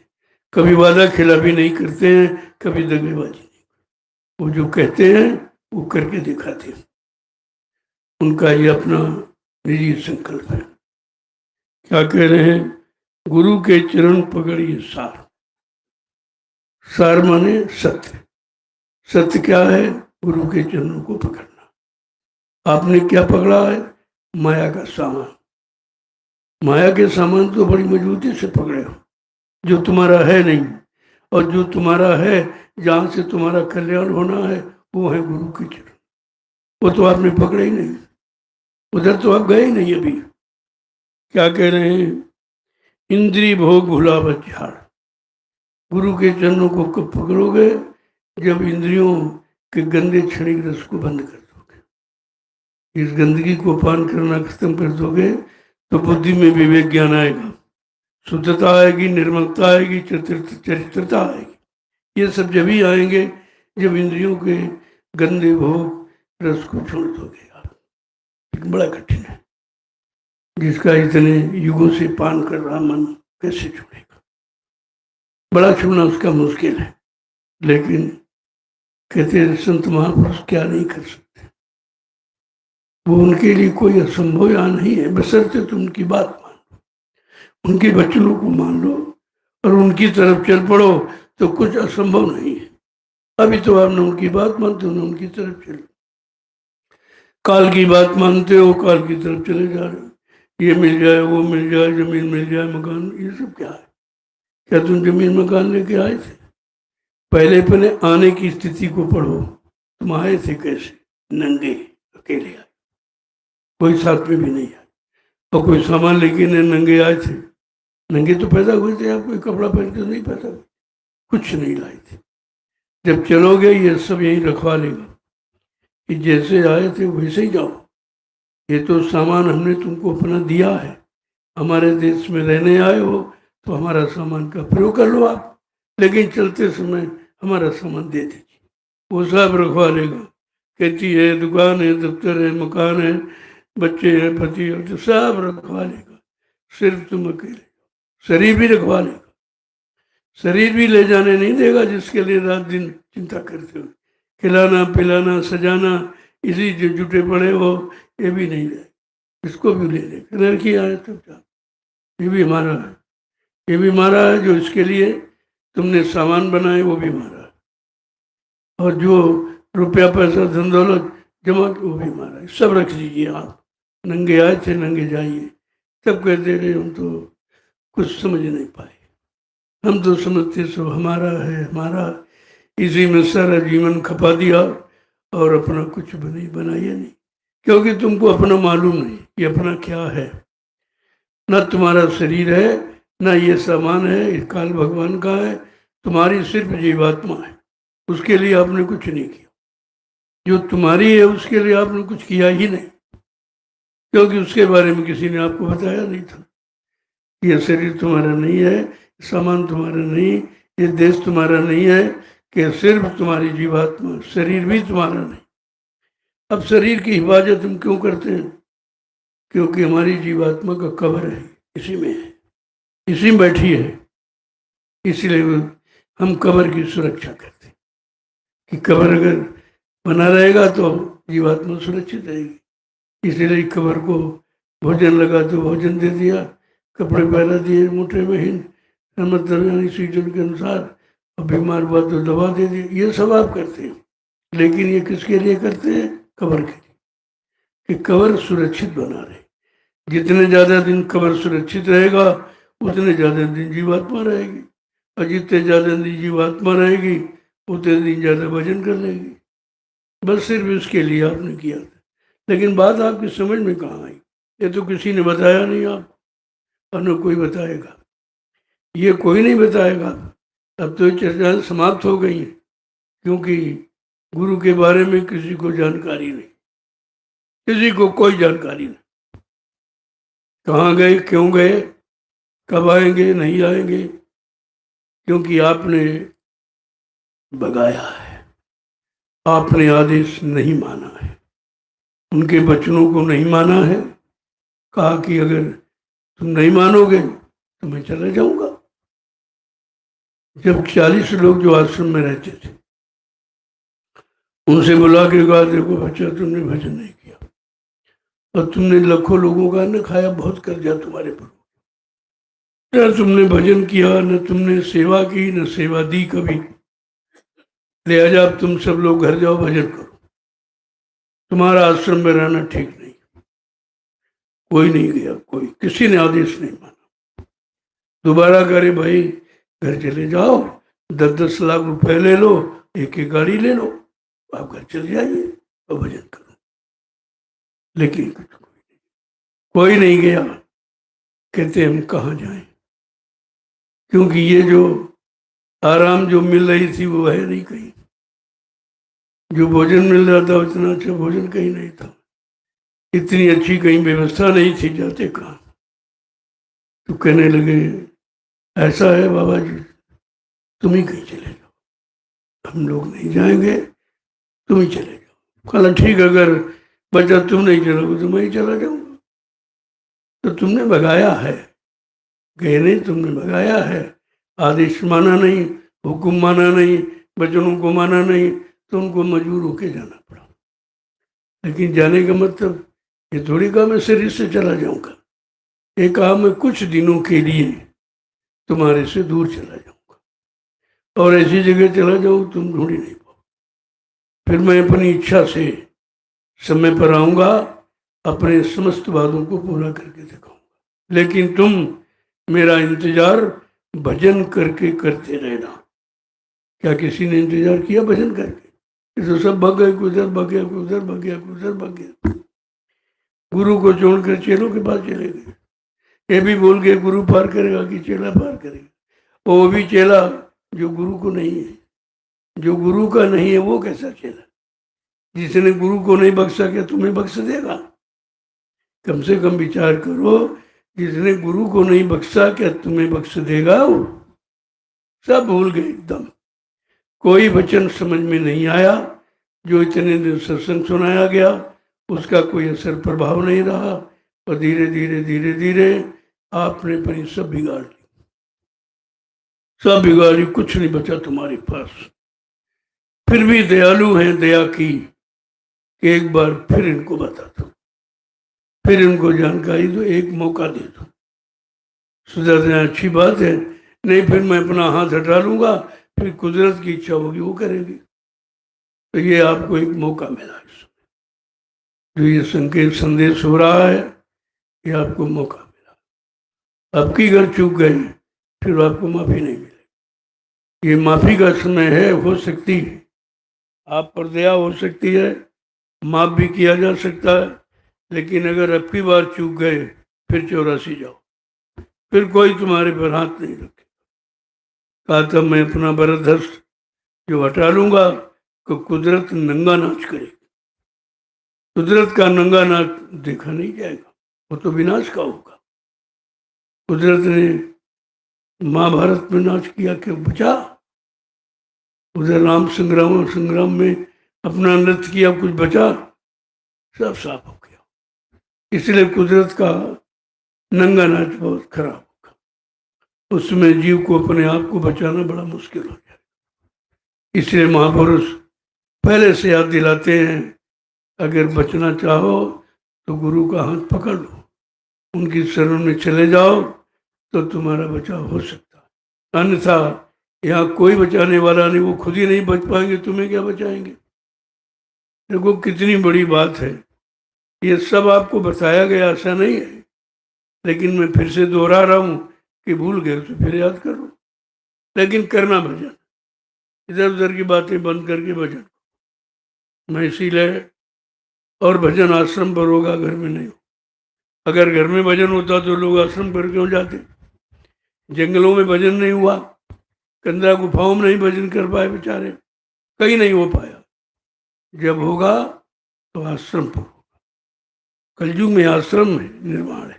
कभी वादा खिलाफी नहीं करते हैं, कभी दगेबाजी नहीं करते। वो जो कहते हैं वो करके दिखाते हैं। उनका ये अपना निजी संकल्प है। क्या कह रहे हैं? गुरु के चरण पकड़िए सार। सार माने सत्य। सत्य क्या है? गुरु के चरणों को पकड़ना। आपने क्या पकड़ा है? माया का सामान। माया के सामान तो बड़ी मजबूती से पकड़े हो, जो तुम्हारा है नहीं, और जो तुम्हारा है, जहां से तुम्हारा कल्याण होना है, वो है गुरु के चरण। वो तो आपने पकड़े ही नहीं, उधर तो आप गए ही नहीं अभी। क्या कह रहे हैं? इंद्री भोग भुलावत झाड़। गुरु के चरणों को कब पकड़ोगे? जब इंद्रियों के गंदे क्षणिक रस को बंद कर दोगे, इस गंदगी को पान करना खत्म कर दोगे तो बुद्धि में विवेक ज्ञान आएगा। शुद्धता आएगी, निर्मलता आएगी, चरित्रता आएगी। ये सब जब ही आएंगे जब इंद्रियों के गंदे भोग रस को छोड़ दोगे आप। एक बड़ा कठिन है, जिसका इतने युगों से पान कर रहा मन कैसे छूटेगा? बड़ा छूना उसका मुश्किल है, लेकिन कहते हैं संत महापुरुष क्या नहीं कर सकते, वो उनके लिए कोई असंभव या नहीं है, बशर्ते तुम उनकी बात मान लो, उनके वचनों को मान लो और उनकी तरफ चल पड़ो, तो कुछ असंभव नहीं है। अभी तो आप न उनकी बात मानते हो न उनकी तरफ चलो, काल की बात मानते हो, काल की तरफ चले जा रहे हो। ये मिल जाए, वो मिल जाए, जमीन मिल जाए, मकान, ये सब क्या है? क्या तुम जमीन मकान लेके आए थे? पहले आने की स्थिति को पढ़ो। तुम आए थे कैसे? नंगे, अकेले आए, कोई साथ में भी नहीं आया, और कोई सामान लेके नंगे आए थे। नंगे तो पैदा हुए थे आप, कोई कपड़ा पहन के नहीं पैदा हुए, कुछ नहीं लाए थे। जब चलोगे ये सब यहीं रखवा लेगा कि जैसे आए थे वैसे ही जाओ। ये तो सामान हमने तुमको अपना दिया है, हमारे देश में रहने आए हो तो हमारा सामान का प्रयोग कर लो आप, लेकिन चलते समय हमारा सामान दे दीजिए। वो सब रखवा लेगा। खेती है, दुकान है, दफ्तर है, मकान है, बच्चे हैं, पति है, तो सब रखवा लेगा। सिर्फ तुम अकेले, शरीर भी रखवा लेगा। शरीर भी ले जाने नहीं देगा जिसके लिए रात दिन चिंता करते हो, खिलाना पिलाना सजाना, इसी जो जुटे पड़े हो, ये भी नहीं ले, इसको भी ले लेगा। लड़की आए चुपचाप, ये भी हमारा है, ये भी हमारा है, जो इसके लिए तुमने सामान बनाए वो भी हमारा है, और जो रुपया पैसा धन दौलत जमा वो भी हमारा है। सब रख लीजिए आप। नंगे आए थे नंगे जाइए। तब कहते रहे हम तो कुछ समझ नहीं पाए, हम तो समझते सब हमारा है, हमारा, इसी में सारा जीवन खपा दिया और अपना कुछ बनाया नहीं, क्योंकि तुमको अपना मालूम नहीं कि अपना क्या है। ना तुम्हारा शरीर है, ना ये सामान है, ये काल भगवान का है, तुम्हारी सिर्फ जीवात्मा है। उसके लिए आपने कुछ नहीं किया, जो तुम्हारी है उसके लिए आपने कुछ किया ही नहीं, क्योंकि उसके बारे में किसी ने आपको बताया नहीं था। ये शरीर तुम्हारा नहीं है, सामान तुम्हारा नहीं, ये देश तुम्हारा नहीं है, कि सिर्फ तुम्हारी जीवात्मा, शरीर भी तुम्हारा नहीं। अब शरीर की हिफाजत हम क्यों करते हैं? क्योंकि हमारी जीवात्मा का कब्र है, इसी में है, इसी में बैठी है, इसलिए हम कब्र की सुरक्षा करते हैं कि कब्र अगर बना रहेगा तो जीवात्मा सुरक्षित रहेगी। इसीलिए कब्र को भोजन लगा तो भोजन दे दिया, कपड़े पहना दिए, मोटे महीन यानी सीजन के अनुसार, और बीमार हुआ तो दवा दे दी। ये सब आप करते हैं, लेकिन ये किसके लिए करते हैं? कब्र के लिए, कि कब्र सुरक्षित बना रहे। जितने ज़्यादा दिन कब्र सुरक्षित रहेगा उतने ज़्यादा दिन जीवात्मा रहेगी, और जितने ज़्यादा दिन जीवात्मा रहेगी उतने दिन ज़्यादा भजन कर लेगी। बस सिर्फ इसके लिए आपने किया था, लेकिन बात आपकी समझ में कहाँ आई? ये तो किसी ने बताया नहीं आपको, और न कोई बताएगा, ये कोई नहीं बताएगा। अब तो चर्चाएं समाप्त हो गई हैं, क्योंकि गुरु के बारे में किसी को जानकारी नहीं, किसी को कोई जानकारी नहीं। कहाँ गए, क्यों गए, कब आएंगे, नहीं आएंगे, क्योंकि आपने भगाया है, आपने आदेश नहीं माना है, उनके वचनों को नहीं माना है। कहा कि अगर तुम नहीं मानोगे तो मैं चला जाऊंगा। जब 40 लोग जो आश्रम में रहते थे, उनसे बुला के कहा, देखो बच्चा, तुमने भजन नहीं किया और तुमने लाखों लोगों का अन्न खाया, बहुत कर्जा तुम्हारे पर, न तुमने भजन किया, न तुमने सेवा की, न सेवा दी कभी। लिहाजा अब तुम सब लोग घर जाओ, भजन करो, तुम्हारा आश्रम में रहना ठीक नहीं। कोई नहीं गया, कोई, किसी ने आदेश नहीं माना। दोबारा करे, भाई घर चले जाओ, 10-10 लाख रुपए ले लो, एक एक गाड़ी ले लो, आप घर चले जाइए और भजन करो। लेकिन कोई नहीं गया। कहते हम कहाँ जाएं, क्योंकि ये जो आराम जो मिल रही थी वो है नहीं कहीं, जो भोजन मिल रहा था उतना अच्छा भोजन कहीं नहीं था, इतनी अच्छी कहीं व्यवस्था नहीं थी, जाते कहाँ। तो कहने लगे ऐसा है बाबा जी, तुम ही कहीं चले जाओ, हम लोग नहीं जाएंगे, तुम ही चले जाओ। कहा ठीक, अगर बच्चा तुम नहीं चलोगे तो मैं ही चला जाऊंगा। तो तुमने भगाया है, गए नहीं, तुमने भगाया है, आदेश माना नहीं, हुक्म माना नहीं, बचनों को माना नहीं, तो उनको मजबूर होके जाना पड़ा। लेकिन जाने का मतलब ये थोड़ी कहा मैं शरीर से चला जाऊंगा, ये कहा मैं कुछ दिनों के लिए तुम्हारे से दूर चला जाऊंगा और ऐसी जगह चला जाऊं तुम ढूंढ ही नहीं पाओ। फिर मैं अपनी इच्छा से समय पर आऊंगा, अपने समस्त वादों को पूरा करके दिखाऊंगा, लेकिन तुम मेरा इंतजार भजन करके करते रहना। क्या किसी ने इंतजार किया भजन करके? ये तो सब भाग गए, उधर भाग गया, उधर भाग गया, उधर भाग गया। गुरु को छोड़कर चेलों के पास चले गए। ये भी बोल गए गुरु पार करेगा कि चेला पार करेगा। वो भी चेला जो गुरु को नहीं है, जो गुरु का नहीं है वो कैसा चेला? जिसने गुरु को नहीं बख्शा क्या तुम्हें बख्श देगा? कम से कम विचार करो, जिसने गुरु को नहीं बख्शा क्या तुम्हें बख्श देगा? वो सब भूल गए एकदम, कोई वचन समझ में नहीं आया। जो इतने दिन सत्संग सुनाया गया उसका कोई असर प्रभाव नहीं रहा, और धीरे धीरे धीरे धीरे आपने अपनी सब बिगाड़ ली, सब बिगाड़ी, कुछ नहीं बचा तुम्हारे पास। फिर भी दयालु हैं, दया की कि एक बार फिर इनको बता दो, फिर इनको जानकारी दो, एक मौका दे दो। सुधर जाए अच्छी बात है, नहीं फिर मैं अपना हाथ हटा लूंगा, फिर कुदरत की इच्छा होगी वो करेगी। तो ये आपको एक मौका मिला इसमें, जो ये संकेत संदेश हो रहा है, ये आपको मौका मिला। आपकी घर चूक गए फिर आपको माफी नहीं मिलेगी। ये माफी का समय है, हो सकती है आप पर दया हो सकती है, माफ भी किया जा सकता है, लेकिन अगर अब की बार चूक गए फिर 84 जाओ, फिर कोई तुम्हारे पर हाथ नहीं रखे। कहा था मैं अपना बरदस्त जो हटा लूंगा तो कुदरत नंगा नाच करेगी। कुदरत का नंगा नाच देखा नहीं जाएगा, वो तो विनाश का होगा। कुदरत ने महाभारत में नाच किया कि बचा, उधर राम संग्राम में अपना नृत्य किया, कुछ बचा? सब साफ हो गया। इसलिए कुदरत का नंगा नाच बहुत खराब होगा, उसमें जीव को अपने आप को बचाना बड़ा मुश्किल हो जाए। इसलिए महापुरुष पहले से याद दिलाते हैं, अगर बचना चाहो तो गुरु का हाथ पकड़ लो, उनकी शरण में चले जाओ तो तुम्हारा बचाव हो सकता है। अन्यथा यहाँ कोई बचाने वाला नहीं, वो खुद ही नहीं बच पाएंगे, तुम्हें क्या बचाएंगे? देखो कितनी बड़ी बात है, ये सब आपको बताया गया ऐसा नहीं है, लेकिन मैं फिर से दोहरा रहा हूँ कि भूल गए तो फिर याद करो, लेकिन करना भजन, इधर उधर की बातें बंद करके भजन। मैं इसीलिए, और भजन आश्रम पर होगा, घर में नहीं हो। अगर घर में भजन होता तो लोग आश्रम पर क्यों जाते? जंगलों में भजन नहीं हुआ, कंदरा गुफाओं में नहीं भजन कर पाए बेचारे, कहीं नहीं हो पाया। जब होगा तो आश्रम पर होगा। कलयुग में आश्रम में निर्माण है,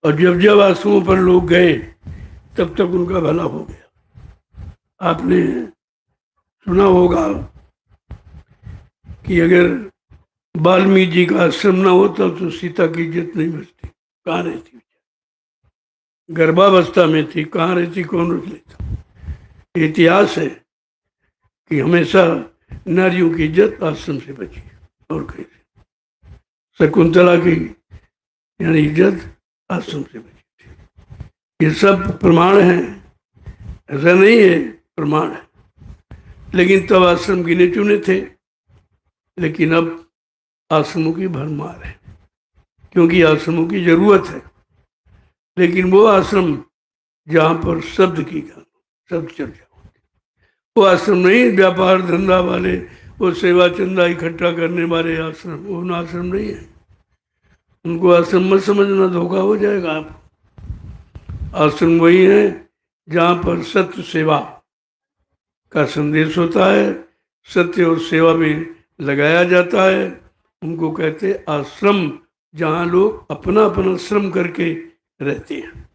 और जब जब आश्रमों पर लोग गए तब तक उनका भला हो गया। आपने सुना होगा कि अगर वाल्मीकि जी का आश्रम ना होता तो सीता की इज्जत नहीं बचती। कहाँ रहती? गर्भावस्था में थी, कहाँ रहती, कौन रख लेता? इतिहास है कि हमेशा नारियों की इज्जत आश्रम से बची, और कैसे? शकुंतला की यानी इज्जत आश्रम से बची थी। ये सब प्रमाण है, ऐसा नहीं है, प्रमाण है। लेकिन तब आश्रम गिने चुने थे, लेकिन अब आश्रमों की भरमार है, क्योंकि आश्रमों की जरूरत है। लेकिन वो आश्रम जहाँ पर शब्द की शब्द चर्चा होती, वो आश्रम नहीं। व्यापार धंधा वाले, वो सेवा चंदा इकट्ठा करने वाले आश्रम, वो आश्रम नहीं है। उनको आश्रम मत समझना, धोखा हो जाएगा आपको। आश्रम वही है जहाँ पर सत्य सेवा का संदेश होता है, सत्य और सेवा में लगाया जाता है। उनको कहते आश्रम, जहाँ लोग अपना अपना श्रम करके रहते हैं।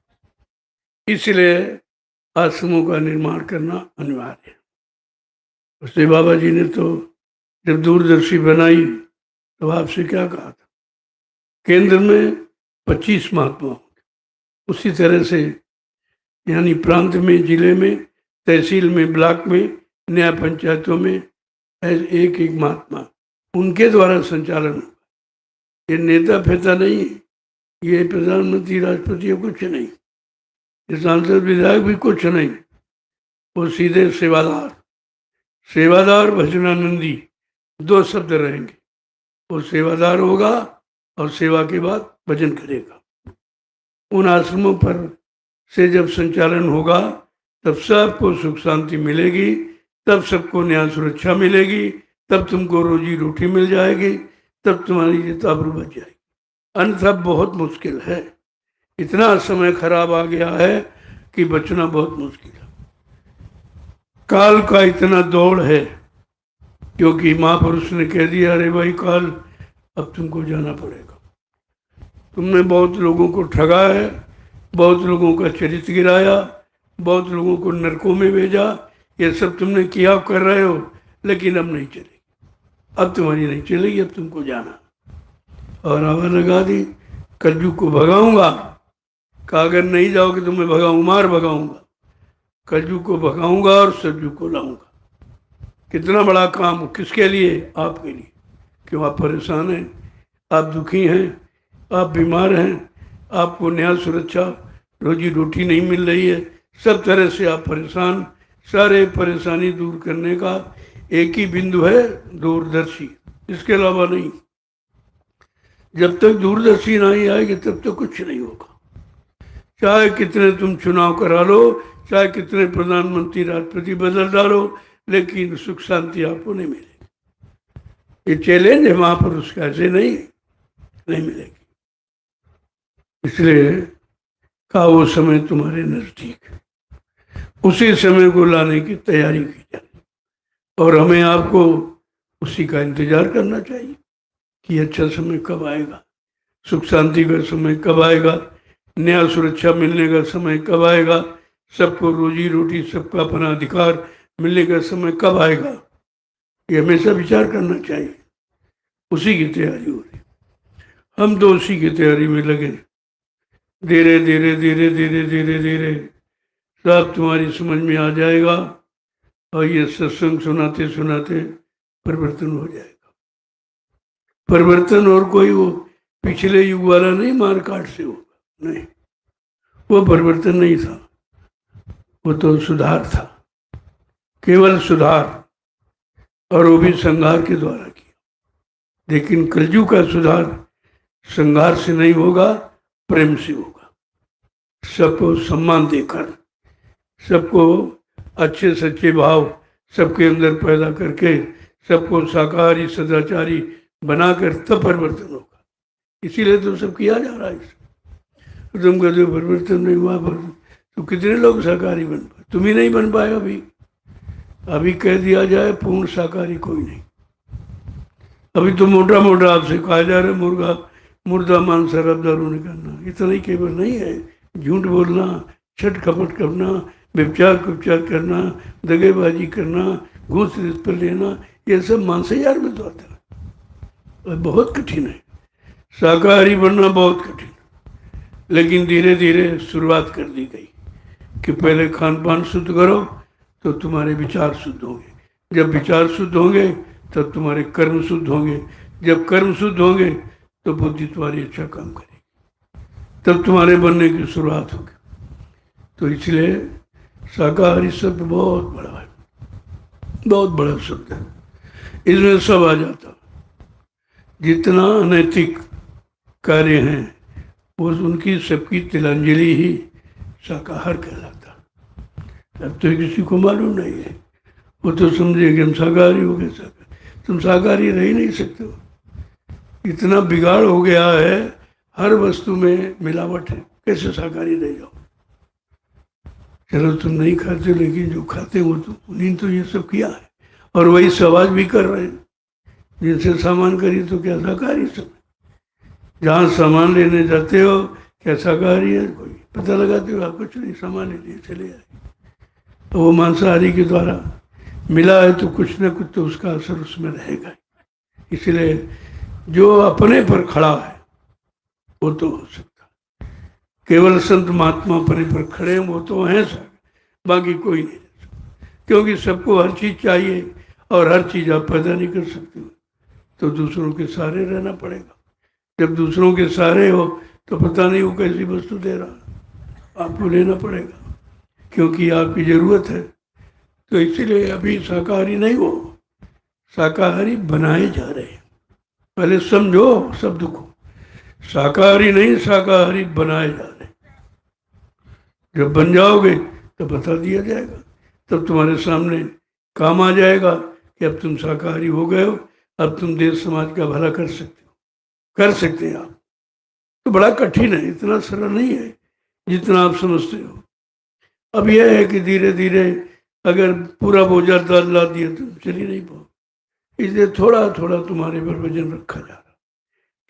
इसलिए आश्रमों का निर्माण करना अनिवार्य है। उससे बाबा जी ने तो जब दूरदर्शी बनाई तो आपसे क्या कहा था, केंद्र में 25 महात्मा होंगे, उसी तरह से यानी प्रांत में, जिले में, तहसील में, ब्लॉक में, न्याय पंचायतों में एक एक महात्मा, उनके द्वारा संचालन होगा। ये नेता फेता नहीं है, ये प्रधानमंत्री राष्ट्रपति कुछ नहीं, ये सांसद विधायक भी कुछ नहीं, वो सीधे सेवादार, सेवादार भजनानंदी 2 शब्द रहेंगे। वो सेवादार होगा और सेवा के बाद भजन करेगा। उन आश्रमों पर से जब संचालन होगा तब सबको सुख शांति मिलेगी, तब सबको न्याय सुरक्षा मिलेगी, तब तुमको रोजी रोटी मिल जाएगी, तब तुम्हारी ये आबरू बच जाएगी। अन्यथा बहुत मुश्किल है। इतना समय खराब आ गया है कि बचना बहुत मुश्किल है। काल का इतना दौड़ है, क्योंकि महापुरुष ने कह दिया, अरे भाई काल अब तुमको जाना पड़ेगा। तुमने बहुत लोगों को ठगा है, बहुत लोगों का चरित्र गिराया, बहुत लोगों को नरकों में भेजा, ये सब तुमने किया, कर रहे हो, लेकिन अब नहीं चलेगी, अब तुम्हारी नहीं चलेगी, अब तुमको जाना। और आवा लगा दी, कलयुग को भगाऊंगा, कहा अगर नहीं जाओगे तो मैं भगाऊँ, मार भगाऊंगा, कलयुग को भगाऊंगा और सतयुग को लाऊंगा। कितना बड़ा काम, किसके लिए? आपके लिए। क्यों आप परेशान हैं, आप दुखी हैं, आप बीमार हैं, आपको न्याय सुरक्षा रोजी रोटी नहीं मिल रही है, सब तरह से आप परेशान। सारे परेशानी दूर करने का एक ही बिंदु है, दूरदर्शी, इसके अलावा नहीं। जब तक दूरदर्शी नहीं आएगी तब तक कुछ नहीं होगा। चाहे कितने तुम चुनाव करा लो, चाहे कितने प्रधानमंत्री राष्ट्रपति बदल डालो, लेकिन सुख शांति आपको नहीं मिलेगी। ये चैलेंज है महापुरुष का, ऐसे नहीं मिलेगी। इसलिए का वो समय तुम्हारे नजदीक है, उसी समय को लाने की तैयारी की जाए, और हमें आपको उसी का इंतजार करना चाहिए कि अच्छा समय कब आएगा, सुख शांति का समय कब आएगा, न्याय सुरक्षा मिलने का समय कब आएगा, सबको रोजी रोटी, सबका अपना अधिकार मिलने का समय कब आएगा। ये हमेशा विचार करना चाहिए। उसी की तैयारी हो रही, हम तो उसी की तैयारी में लगे। धीरे धीरे धीरे धीरे धीरे धीरे सब तुम्हारी समझ में आ जाएगा, और ये सत्संग सुनाते सुनाते परिवर्तन हो जाएगा। परिवर्तन और कोई वो पिछले युग वाला नहीं, मार काट से होगा, नहीं, वो परिवर्तन नहीं था, वो तो सुधार था, केवल सुधार, और वो भी संघार के द्वारा किया। लेकिन कलयुग का सुधार संघार से नहीं होगा, प्रेम से होगा। सबको सम्मान देकर, सबको अच्छे सच्चे भाव सबके अंदर पैदा करके, सबको शाकाहारी सदाचारी बनाकर तब परिवर्तन होगा। इसीलिए तो सब किया जा रहा है। तुम कहते हो परिवर्तन नहीं हुआ, तो कितने लोग शाकाहारी बन पाए? तुम ही नहीं बन पाए। अभी कह दिया जाए पूर्ण शाकाहारी कोई नहीं। अभी तो मोटा मोटा आपसे कहा जा रहा है मुर्दा मांस शराबदारों ने करना। इतना ही केवल नहीं है, झूठ बोलना, छट खपट करना, व्यभिचार कुपचार करना, दगेबाजी करना, घूस रिश्वत पर लेना, ये सब मांसाहार में तो आता है, और बहुत कठिन है। शाकाहारी बनना बहुत कठिन, लेकिन धीरे धीरे शुरुआत कर दी गई कि पहले खान पान शुद्ध करो तो तुम्हारे विचार शुद्ध होंगे। जब विचार शुद्ध होंगे तब तुम्हारे कर्म शुद्ध होंगे। जब कर्म शुद्ध होंगे तो बुद्धि तुम्हारी अच्छा काम करेगी, तब तुम्हारे बनने की शुरुआत होगी। तो इसलिए शाकाहारी शब्द बहुत बड़ा है, बहुत बड़ा शब्द है। इसमें सब आ जाता। जितना अनैतिक कार्य हैं वो उनकी सबकी तिलांजलि ही शाकाहार कहलाता। अब तो किसी को मालूम नहीं है, वो तो समझे कि हम शाकाहारी हो गए। तुम शाकाहारी रह ही नहीं सकते हो। इतना बिगाड़ हो गया है, हर वस्तु में मिलावट है, कैसे शाकाहारी रह जाओ? चलो तुम नहीं खाते, लेकिन जो खाते हो तो उन्हीं तो ये सब किया है, और वही समाज भी कर रहे हैं। जिनसे सामान खरीद तो क्या शाकाहारी सब? जहाँ सामान लेने जाते हो क्या शाकाहारी है? कोई पता लगाते हो आप? कुछ नहीं, सामान लिए चले आए। तो वो मांसाहारी के द्वारा मिला है तो कुछ न कुछ तो उसका असर उसमें रहेगा। इसलिए जो अपने पर खड़ा है वो तो हो सकता है। केवल संत महात्मा अपने पर खड़े हैं वो तो हैं सर, बाकी कोई नहीं। क्योंकि सबको हर चीज़ चाहिए और हर चीज़ आप पैदा नहीं कर सकते हो, तो दूसरों के सहारे रहना पड़ेगा। जब दूसरों के सहारे हो तो पता नहीं वो कैसी वस्तु दे रहा, आपको लेना पड़ेगा क्योंकि आपकी ज़रूरत है। तो इसीलिए अभी शाकाहारी नहीं हो, शाकाहारी बनाए जा रहे हैं। पहले समझो शब्द को, शाकाहारी नहीं, शाकाहारी बनाए जा रहे हैं। जब बन जाओगे तो बता दिया जाएगा, तब तुम्हारे सामने काम आ जाएगा कि अब तुम शाकाहारी हो गए हो, अब तुम देश समाज का भला कर सकते हो, कर सकते हैं आप। तो बड़ा कठिन है, इतना सरल नहीं है जितना आप समझते हो। अब यह है कि धीरे धीरे अगर पूरा बोझा दाल ला दिया तो चल ही नहीं पाओ, इसलिए थोड़ा थोड़ा तुम्हारे पर वजन रखा जा रहा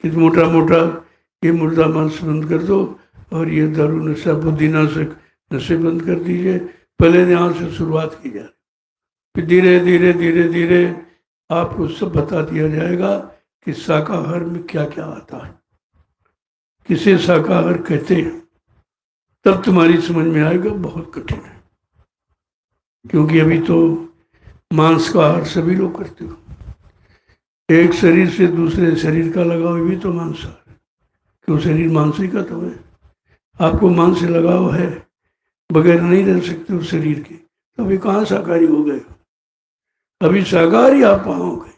कि मोटा मोटा ये मुर्दा मांस बंद कर दो और ये दारू नशा बुद्धि नाशक नशे बंद कर दीजिए। पहले यहाँ से शुरुआत की जाए, फिर धीरे धीरे धीरे धीरे आपको सब बता दिया जाएगा कि शाकाहार में क्या क्या आता है, किसे शाकाहार कहते हैं। तब तुम्हारी समझ में आएगा। बहुत कठिन है क्योंकि अभी तो मांस का आहार सभी लोग करते हो। एक शरीर से दूसरे शरीर का लगाव भी तो मांसाहार है, क्यों? शरीर मांस ही का तो है। आपको मांस से लगाव है, बगैर नहीं रह सकते उस शरीर के, तो अभी कहाँ शाकाहारी हो गए? अभी शाकाहारी आप पाओगे।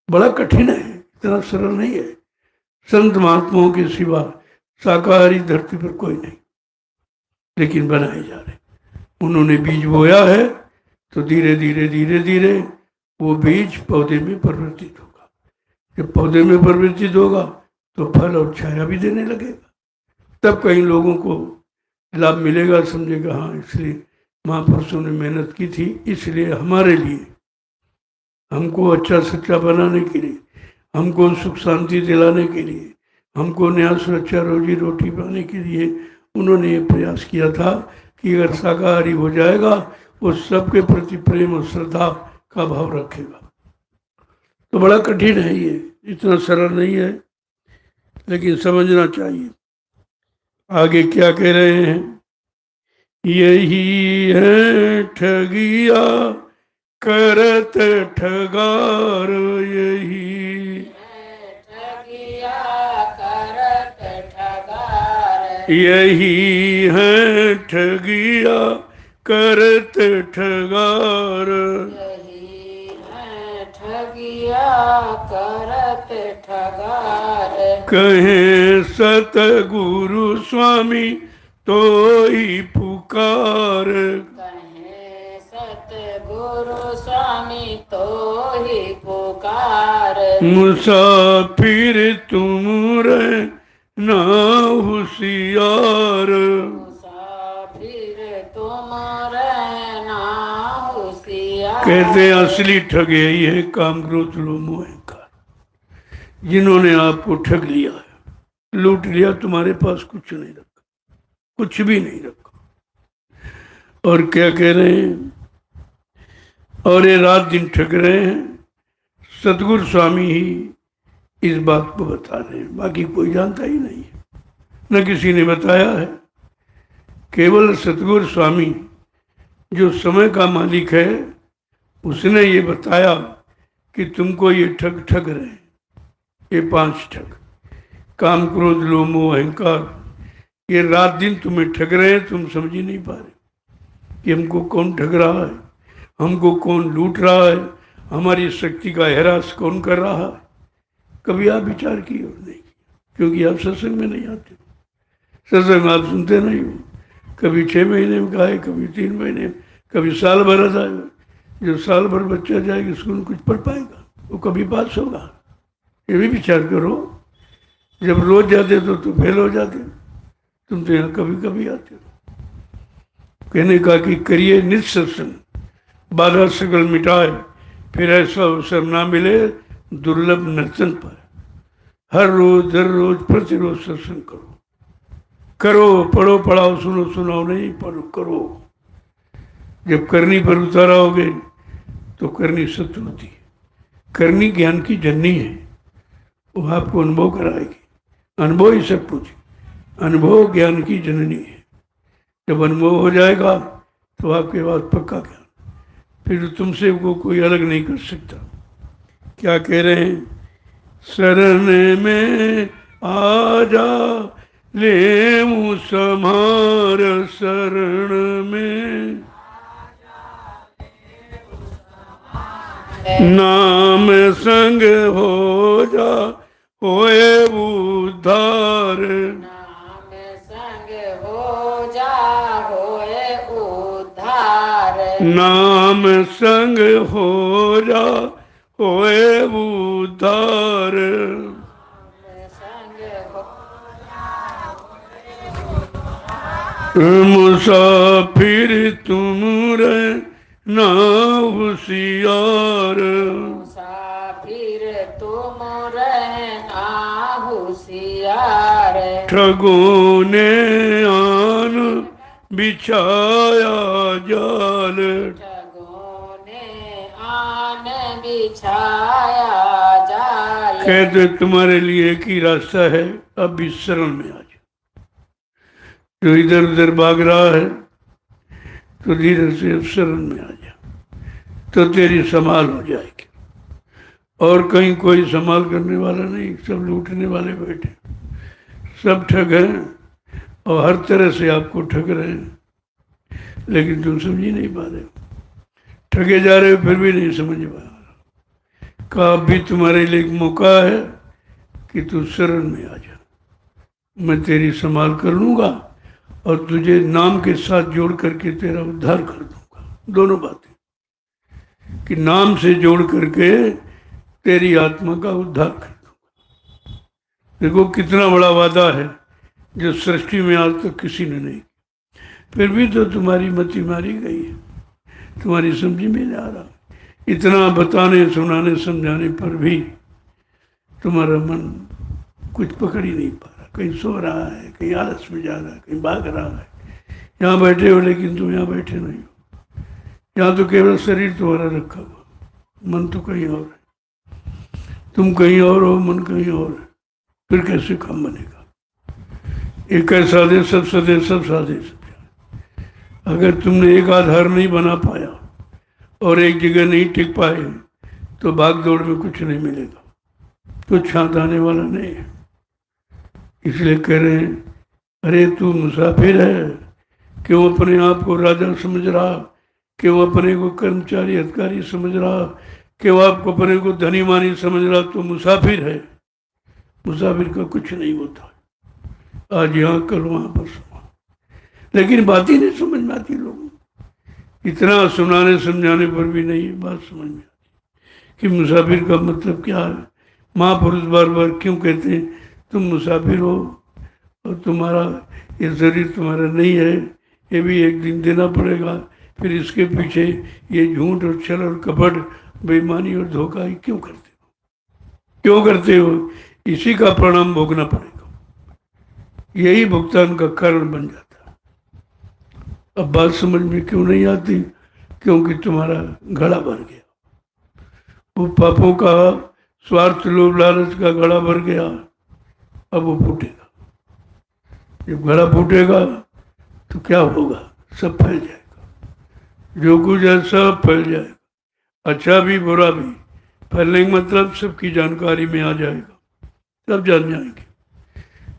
बड़ा कठिन है, इतना सरल नहीं है। संत महात्माओं के सिवा शाकाहारी धरती पर कोई नहीं, लेकिन बनाए जा रहे। उन्होंने बीज बोया है तो धीरे धीरे धीरे धीरे वो बीज पौधे में परिवर्तित होगा। जब पौधे में परिवर्तित होगा तो फल और छाया भी देने लगेगा, तब कई लोगों को लाभ मिलेगा। समझेगा हाँ, इसलिए महापुरुषों ने मेहनत की थी, इसलिए हमारे लिए, हमको अच्छा सच्चा बनाने के लिए, हमको सुख शांति दिलाने के लिए, हमको न्याय सुरक्षा रोजी रोटी पाने के लिए उन्होंने ये प्रयास किया था कि अगर शाकाहारी हो जाएगा वो सबके प्रति प्रेम और श्रद्धा का भाव रखेगा। तो बड़ा कठिन है ये, इतना सरल नहीं है, लेकिन समझना चाहिए। आगे क्या कह रहे हैं? यही है ठगिया करत ठगार, यही ठगिया करत ठगार, यही है ठगिया करत ठगार, यही है ठगिया करत ठगार। कहे सतगुरु स्वामी तो ही पुकार, कहे सतगुरु स्वामी तो ही पुकार। मुसाफिर तुम रे ना होशियार, मुसाफिर तुम रहना होशियार। कहते हैं असली ठग यही है, काम क्रोध लोभ मोह अहंकार, जिन्होंने आपको ठग लिया है, लूट लिया, तुम्हारे पास कुछ नहीं रखा, कुछ भी नहीं रखा। और क्या कह रहे हैं? और ये रात दिन ठग रहे हैं। सतगुरु स्वामी ही इस बात को बता रहे हैं, बाकी कोई जानता ही नहीं है, न किसी ने बताया है। केवल सतगुरु स्वामी जो समय का मालिक है उसने ये बताया कि तुमको ये ठग ठग रहे हैं। ये 5 ठग, काम क्रोध लोभ मोह अहंकार, ये रात दिन तुम्हें ठग रहे हैं। तुम समझ ही नहीं पा रहे कि हमको कौन ठग रहा है, हमको कौन लूट रहा है, हमारी शक्ति का हैरास कौन कर रहा है। कभी आप विचार किए और नहीं किया, क्योंकि आप सत्संग में नहीं आते, सत्संग आप सुनते नहीं हो। कभी 6 महीने में आए, कभी 3 महीने में, कभी साल भर आएगा। जो साल भर बच्चा जाएगा स्कूल, कुछ पढ़ पाएगा? वो कभी पास होगा? ये भी विचार करो। जब रोज जाते तो फेल हो जाते, तुम तो यहाँ कभी कभी आते हो। कहने का कि करिए नित सत्संग, बाधा सकल मिटाए, फिर ऐसा अवसर ना मिले दुर्लभ नर्तन पर। हर रोज प्रतिरोज सत्संग करो, करो, पढ़ो पढ़ाओ, सुनो सुनाओ नहीं, पढ़ो करो। जब करनी पर उतारा होगे तो करनी सत्य होती है। करनी ज्ञान की जननी है, वो आपको अनुभव कराएगी। अनुभव ही सब कुछ, अनुभव ज्ञान की जननी है। जब अनुभव हो जाएगा तो आपके पास पक्का ज्ञान, फिर तुमसे वो कोई अलग नहीं कर सकता। क्या कह रहे हैं? शरण में आ जा ले मुसमार शरण में, नाम संग हो जा होए उद्धार। नाम संग हो जा होए उद्धार। नाम संग हो जा होए उद्धार। संग हो मुसाफिर तुम रे ना होशियार। मुसाफिर तुम रहना होशियार। ठगों ने आन बिछाया जाल। ठगों ने आन बिछाया जाल। कहते तुम्हारे लिए एक ही रास्ता है, अब इस शरण में आ जाओ। जो इधर उधर भाग रहा है तो धीरे से अब शरण में आ जा, तो तेरी संभाल हो जाएगी। और कहीं कोई संभाल करने वाला नहीं, सब लूटने वाले बैठे, सब ठग हैं और हर तरह से आपको ठग रहे हैं, लेकिन तुम समझ ही नहीं पा रहे हो। ठगे जा रहे हो फिर भी नहीं समझ पा रहे। कहा अभी तुम्हारे लिए एक मौका है कि तू शरण में आ जा, मैं तेरी संभाल कर लूँगा और तुझे नाम के साथ जोड़ करके तेरा उद्धार कर दूंगा। दोनों बातें, कि नाम से जोड़ करके तेरी आत्मा का उद्धार कर दूंगा। देखो कितना बड़ा वादा है जो सृष्टि में आज तक किसी ने नहीं। फिर भी तो तुम्हारी मति मारी गई है, तुम्हारी समझ में नहीं आ रहा। इतना बताने सुनाने समझाने पर भी तुम्हारा मन कुछ पकड़ ही नहीं पा रहा। कहीं सो रहा है, कहीं आलस में जा रहा है, कहीं भाग रहा है। यहाँ बैठे हो लेकिन तुम यहाँ बैठे नहीं हो। यहाँ तो केवल शरीर तुम्हारा रखा हुआ, मन तो कहीं और है। तुम कहीं और हो, मन कहीं और है, फिर कैसे काम बनेगा? एक है साधे सब सदे, सब साधे सब जाने। अगर तुमने एक आधार नहीं बना पाया और एक जगह नहीं टिक पाए तो भाग दौड़ में कुछ नहीं मिलेगा, कुछ हाथ आने वाला नहीं है। इसलिए कह रहे हैं, अरे तू मुसाफिर है, क्यों अपने आप को राजा समझ रहा, क्यों अपने को कर्मचारी अधिकारी समझ रहा, क्यों आपको अपने को धनी मानी समझ रहा? तो मुसाफिर है, मुसाफिर का कुछ नहीं होता। आज यहाँ कल वहाँ पर सुना, लेकिन बात ही नहीं समझ में आती लोगों। इतना सुनाने समझाने पर भी नहीं बात समझ में आती कि मुसाफिर का मतलब क्या है। महापुरुष बार बार क्यों कहते हैं तुम मुसाफिर हो और तुम्हारा ये शरीर तुम्हारा नहीं है, ये भी एक दिन देना पड़ेगा। फिर इसके पीछे ये झूठ और छल और कपट, बेईमानी और धोखा ही क्यों करते हो? क्यों करते हो? इसी का परिणाम भोगना पड़ेगा, यही भुगतान का कारण बन जाता है। अब बात समझ में क्यों नहीं आती? क्योंकि तुम्हारा घड़ा भर गया, वो पापों का स्वार्थ लोभ लालच का घड़ा भर गया। अब वो फूटेगा। जब घड़ा फूटेगा तो क्या होगा? सब फैल जाएगा, जो कुछ है सब फैल जाएगा, अच्छा भी बुरा भी। फैलने का मतलब सबकी जानकारी में आ जाएगा, सब जान जाएंगे।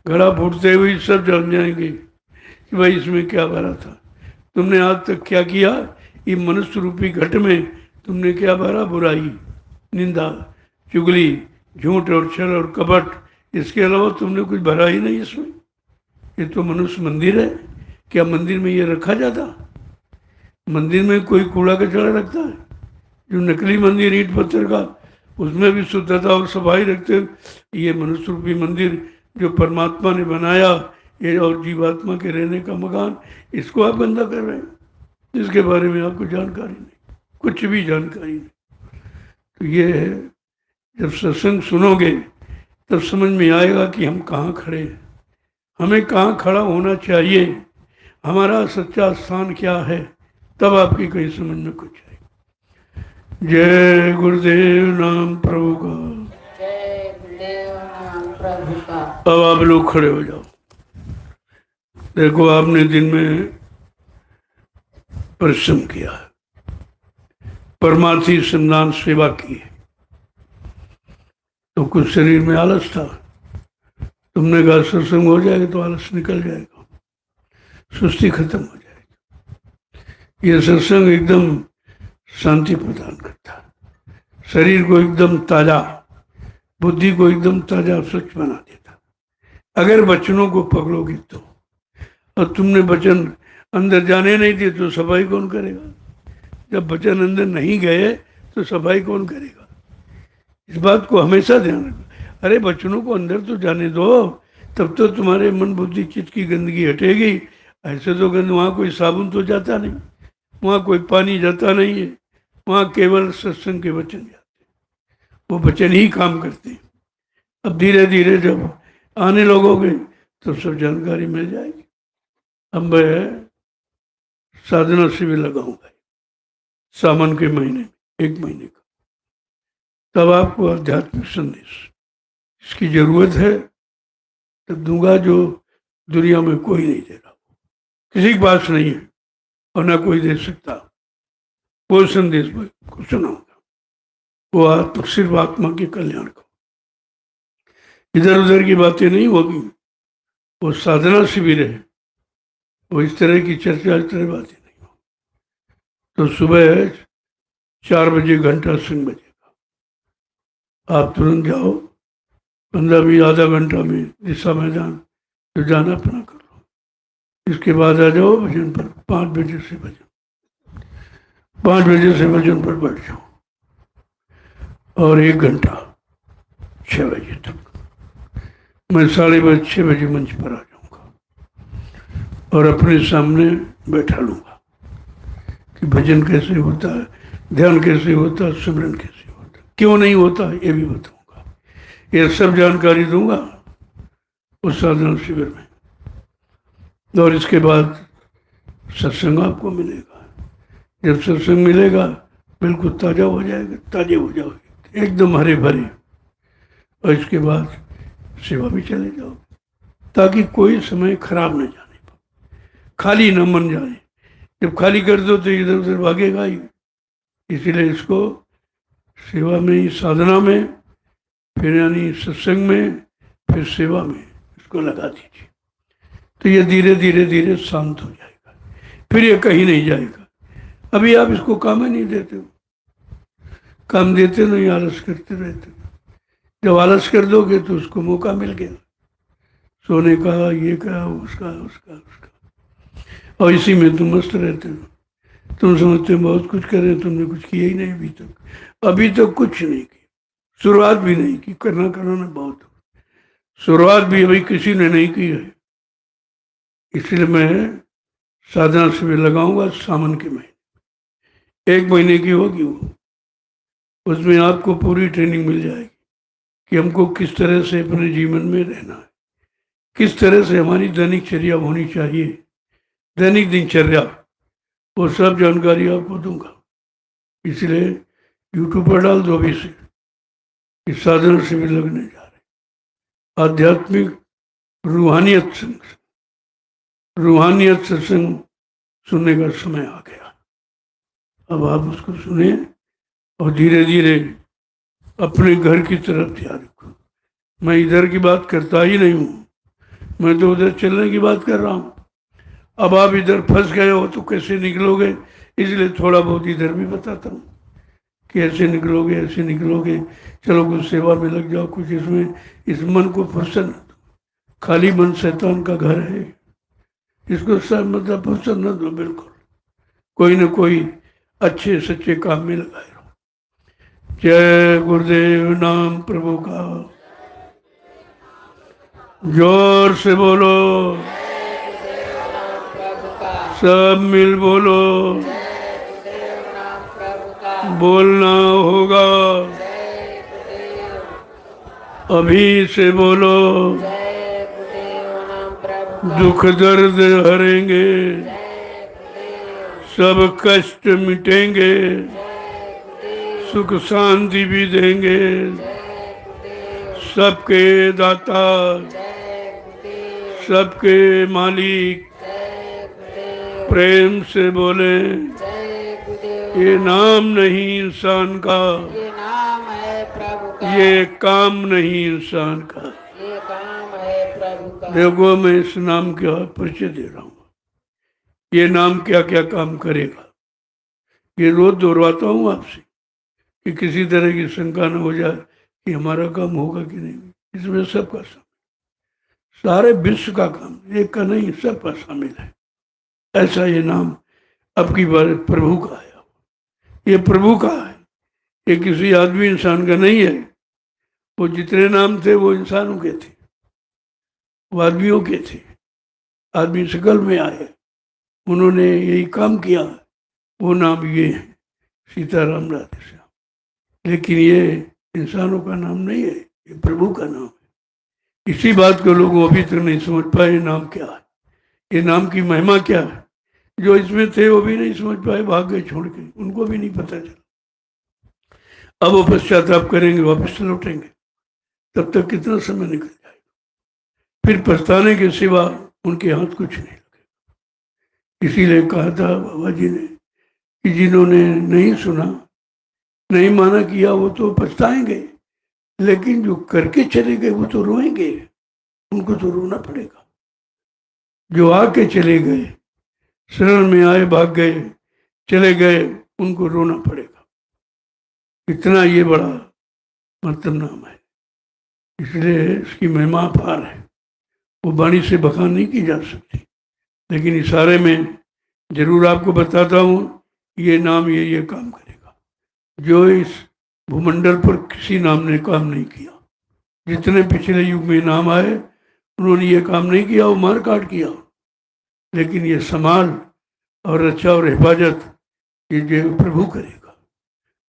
घड़ा फूटते हुए सब जान जाएंगे कि भाई इसमें क्या भरा था, तुमने आज तक क्या किया। ये मनुष्य रूपी घट में तुमने क्या भरा? बुराई, निंदा, चुगली, झूठ और छल और कपट। इसके अलावा तुमने कुछ भरा ही नहीं इसमें। ये तो मनुष्य मंदिर है, क्या मंदिर में ये रखा जाता? मंदिर में कोई कूड़ा कचरा रखता है? जो नकली मंदिर ईंट पत्थर का, उसमें भी शुद्धता और सफाई रखते। ये मनुष्य रूपी मंदिर जो परमात्मा ने बनाया, ये और जीवात्मा के रहने का मकान, इसको आप गंदा कर रहे हैं। इसके बारे में आपको जानकारी नहीं, कुछ भी जानकारी नहीं। तो ये है, जब सत्संग सुनोगे तब समझ में आएगा कि हम कहाँ खड़े हैं, हमें कहाँ खड़ा होना चाहिए, हमारा सच्चा स्थान क्या है, तब आपकी कहीं समझ में कुछ आए। जय गुरुदेव नाम प्रभु का। जय गुरुदेव नाम प्रभु का। अब आप लोग खड़े हो जाओ। देखो आपने दिन में परिश्रम किया है, परमार्थी संदान सेवा की है, तो कुछ शरीर में आलस था। तुमने कहा सत्संग हो जाएगा तो आलस निकल जाएगा, सुस्ती खत्म हो जाएगी। ये सत्संग एकदम शांति प्रदान करता है, शरीर को एकदम ताजा, बुद्धि को एकदम ताजा स्वच्छ बना देता। अगर वचनों को पकड़ोगे तो, और तुमने वचन अंदर जाने नहीं दिए तो सफाई कौन करेगा? जब वचन अंदर नहीं गए तो सफाई कौन करेगा? इस बात को हमेशा ध्यान रखो। अरे वचनों को अंदर तो जाने दो, तब तो तुम्हारे मन बुद्धि चित्त की गंदगी हटेगी। ऐसे तो गंद, वहाँ कोई साबुन तो जाता नहीं, वहाँ कोई पानी जाता नहीं है, वहाँ केवल सत्संग के वचन जाते, वो वचन ही काम करते। अब धीरे धीरे जब आने लगोगे तो सब जानकारी मिल जाएगी। अब मैं साधना शिविर लगाऊंगा सावन के महीने में, 1 महीने का, तब आपको आध्यात्मिक संदेश इसकी जरूरत है तब दूंगा, जो दुनिया में कोई नहीं दे रहा, किसी के पास नहीं है और ना कोई दे सकता। वो संदेश को सुनाऊंगा, वो सिर्फ आत्मा के कल्याण को, इधर उधर की बातें नहीं होगी। वो साधना शिविर है, वो इस तरह की चर्चा, इस तरह बातें नहीं हो। तो सुबह 4 बजे घंटा सुन बजेगा, आप तुरंत जाओ, 15-20 आधा घंटा में दिशा मैदान जो जाना अपना कर लो। इसके बाद आ जाओ भजन पर, 5 बजे से भजन, 5 बजे से भजन पर बैठ जाओ और 1 घंटा 6 बजे तक। मैं 6:30 बजे मंच पर आ जाऊंगा और अपने सामने बैठा लूंगा कि भजन कैसे होता है, ध्यान कैसे होता है, सिमरन कैसे होता है, क्यों नहीं होता है ये भी बताऊंगा। ये सब जानकारी दूंगा उस साधना शिविर में। और इसके बाद सत्संग आपको मिलेगा। जब सत्संग मिलेगा बिल्कुल ताज़ा हो जाएगा, ताजे हो जाओगे, एकदम हरे भरे। और इसके बाद सेवा भी चले जाओ, ताकि कोई समय खराब न जाने पाए, खाली न मन जाए। जब खाली कर दो तो इधर उधर भागेगा ही। इसीलिए इसको सेवा में ही, साधना में, फिर यानी सत्संग में, फिर सेवा में इसको लगा दीजिए। तो ये धीरे धीरे धीरे शांत हो जाएगा, फिर ये कहीं नहीं जाएगा। अभी आप इसको काम ही नहीं देते हो, काम देते नहीं, आलस करते रहते हो। जब आलस कर दोगे तो उसको मौका मिल गया सोने का, ये का, उसका उसका उसका, और इसी में तुम मस्त रहते हो। तुम समझते हो बहुत कुछ कर रहे, तुमने कुछ किया ही नहीं अभी तक। अभी तक कुछ नहीं किया, शुरुआत भी नहीं की। करना कराना बहुत, शुरुआत भी अभी किसी ने नहीं की है। इसलिए मैं साधना शिविर लगाऊंगा सावन के महीने, 1 महीने की होगी वो। उसमें आपको पूरी ट्रेनिंग मिल जाएगी कि हमको किस तरह से अपने जीवन में रहना है, किस तरह से हमारी दैनिक चर्या होनी चाहिए, दैनिक दिनचर्या, वो सब जानकारी आपको दूंगा। इसलिए यूट्यूब पर डाल दो अभी से कि साधना शिविर लगने जा रहे, आध्यात्मिक रूहानियत सत्संग सुनने का समय आ गया। अब आप उसको सुने और धीरे धीरे अपने घर की तरफ ध्यान रखो। मैं इधर की बात करता ही नहीं हूँ, मैं तो उधर चलने की बात कर रहा हूँ। अब आप इधर फंस गए हो तो कैसे निकलोगे, इसलिए थोड़ा बहुत इधर भी बताता हूँ कि ऐसे निकलोगे, ऐसे निकलोगे। चलो कुछ सेवा में लग जाओ, कुछ इसमें, इस मन को फुर्सत न दो। खाली मन शैतान का घर है, इसको सब मतलब फुर्सत न दो बिल्कुल। कोई न कोई अच्छे सच्चे काम में लगाए रहो। जय गुरुदेव नाम प्रभु का। जोर से बोलो, सब मिल बोलो, बोलना होगा। अभी से बोलो, का दुख दर्द हरेंगे, जय गुरुदेव सब कष्ट मिटेंगे, जय गुरुदेव सुख शांति भी देंगे। जय गुरुदेव सबके दाता, जय गुरुदेव सबके मालिक, जय गुरुदेव प्रेम से बोले जय गुरुदेव ये नाम नहीं इंसान का, ये नाम है प्रभु का ये काम नहीं इंसान का। ये काम है प्रभु का देखो मैं इस नाम का परिचय दे रहा हूँ। ये नाम क्या क्या काम करेगा, ये रोज दोहराता हूँ आपसे कि किसी तरह की शंका न हो जाए कि हमारा काम होगा कि नहीं। इसमें सबका शामिल, सारे विश्व का काम, एक का नहीं सबका शामिल है। ऐसा ये नाम अब की बार प्रभु का आया, ये प्रभु का है, ये किसी आदमी इंसान का नहीं है। वो जितने नाम थे वो इंसानों के थे, वो आदमियों के थे, आदमी शकल में आए, उन्होंने यही काम किया। वो नाम ये है सीताराम राधे श्याम। लेकिन ये इंसानों का नाम नहीं है, ये प्रभु का नाम है। इसी बात को लोग अभी तक नहीं समझ पाए, ये नाम क्या है, ये नाम की महिमा क्या है। जो इसमें थे वो भी नहीं समझ पाए, भाग गए छोड़ के, उनको भी नहीं पता चला। अब वो पश्चाताप करेंगे, वापस लौटेंगे, तब तक कितना समय निकल जाएगा। फिर पछताने के सिवा उनके हाथ कुछ नहीं लगेगा। इसीलिए कहा था बाबा जी ने कि जिन्होंने नहीं सुना, नहीं माना किया, वो तो पछताएंगे, लेकिन जो करके चले गए वो तो रोएंगे, उनको तो रोना पड़ेगा। जो आके चले गए, शरण में आए, भाग गए, चले गए, उनको रोना पड़ेगा। इतना ये बड़ा मतलब नाम है, इसलिए इसकी महिमा अपार है, वो वाणी से बखान नहीं की जा सकती। लेकिन इशारे में जरूर आपको बताता हूँ ये नाम ये काम करेगा जो इस भूमंडल पर किसी नाम ने काम नहीं किया। जितने पिछले युग में नाम आए उन्होंने ये काम नहीं किया, वो मार काट किया, लेकिन ये संभाल और रक्षा और हिफाजत ये जो प्रभु करेगा।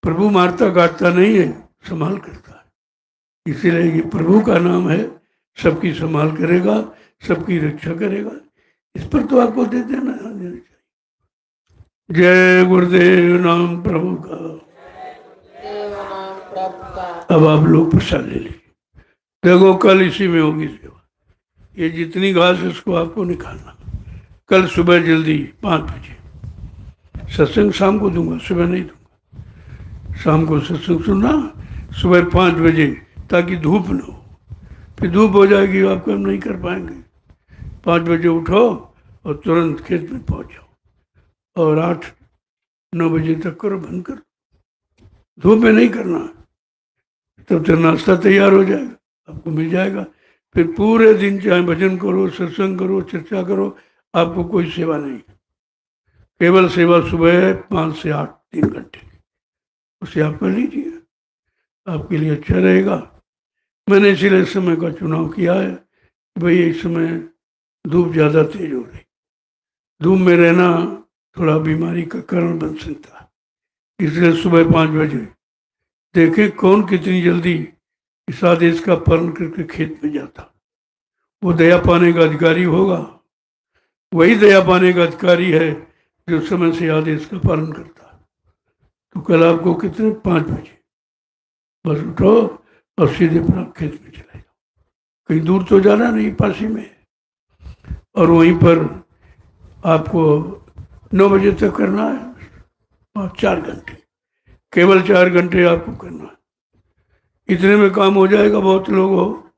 प्रभु मारता काटता नहीं है, संभाल करता है। इसीलिए ये प्रभु का नाम है, सबकी संभाल करेगा, सबकी रक्षा करेगा। इस पर तो आपको दे देना चाहिए। जय गुरुदेव नाम प्रभु का। देव नाम प्रभु का अब आप लोग प्रसाद ले लीजिए। देखो कल इसी में होगी सेवा। ये जितनी घास है उसको आपको निकालना। कल सुबह जल्दी 5 बजे सत्संग, शाम को दूंगा, सुबह नहीं दूंगा। शाम को सत्संग सुनना, सुबह 5 बजे, ताकि धूप न हो। फिर धूप हो जाएगी, आप काम नहीं कर पाएंगे। 5 बजे उठो और तुरंत खेत में पहुंच जाओ, और 8-9 बजे तक करो, बंद करो। धूप में नहीं करना, तब तक नाश्ता तैयार हो जाएगा, आपको मिल जाएगा। फिर पूरे दिन चाहे भजन करो, सत्संग करो, चर्चा करो, आपको कोई सेवा नहीं। केवल सेवा सुबह 5 से 8 3 घंटे की, उसे आप कर लीजिए, आपके लिए अच्छा रहेगा। मैंने इसीलिए समय का चुनाव किया है कि भाई इस समय धूप ज़्यादा तेज हो रही, धूप में रहना थोड़ा बीमारी का कारण बन सकता है। इसलिए सुबह 5 बजे देखें कौन कितनी जल्दी इस आदेश का पालन करके खेत में जाता, वो दया पाने का अधिकारी होगा। वही दया पाने का अधिकारी है जो समय से आदेश का पालन करता है। तो कल आपको कितने 5 बजे बस उठो और सीधे अपना खेत में चले जाओ। कहीं दूर तो जाना नहीं, पास ही में। और वहीं पर आपको 9 बजे तक करना है, और 4 घंटे, केवल 4 घंटे आपको करना है। इतने में काम हो जाएगा। बहुत लोग हो,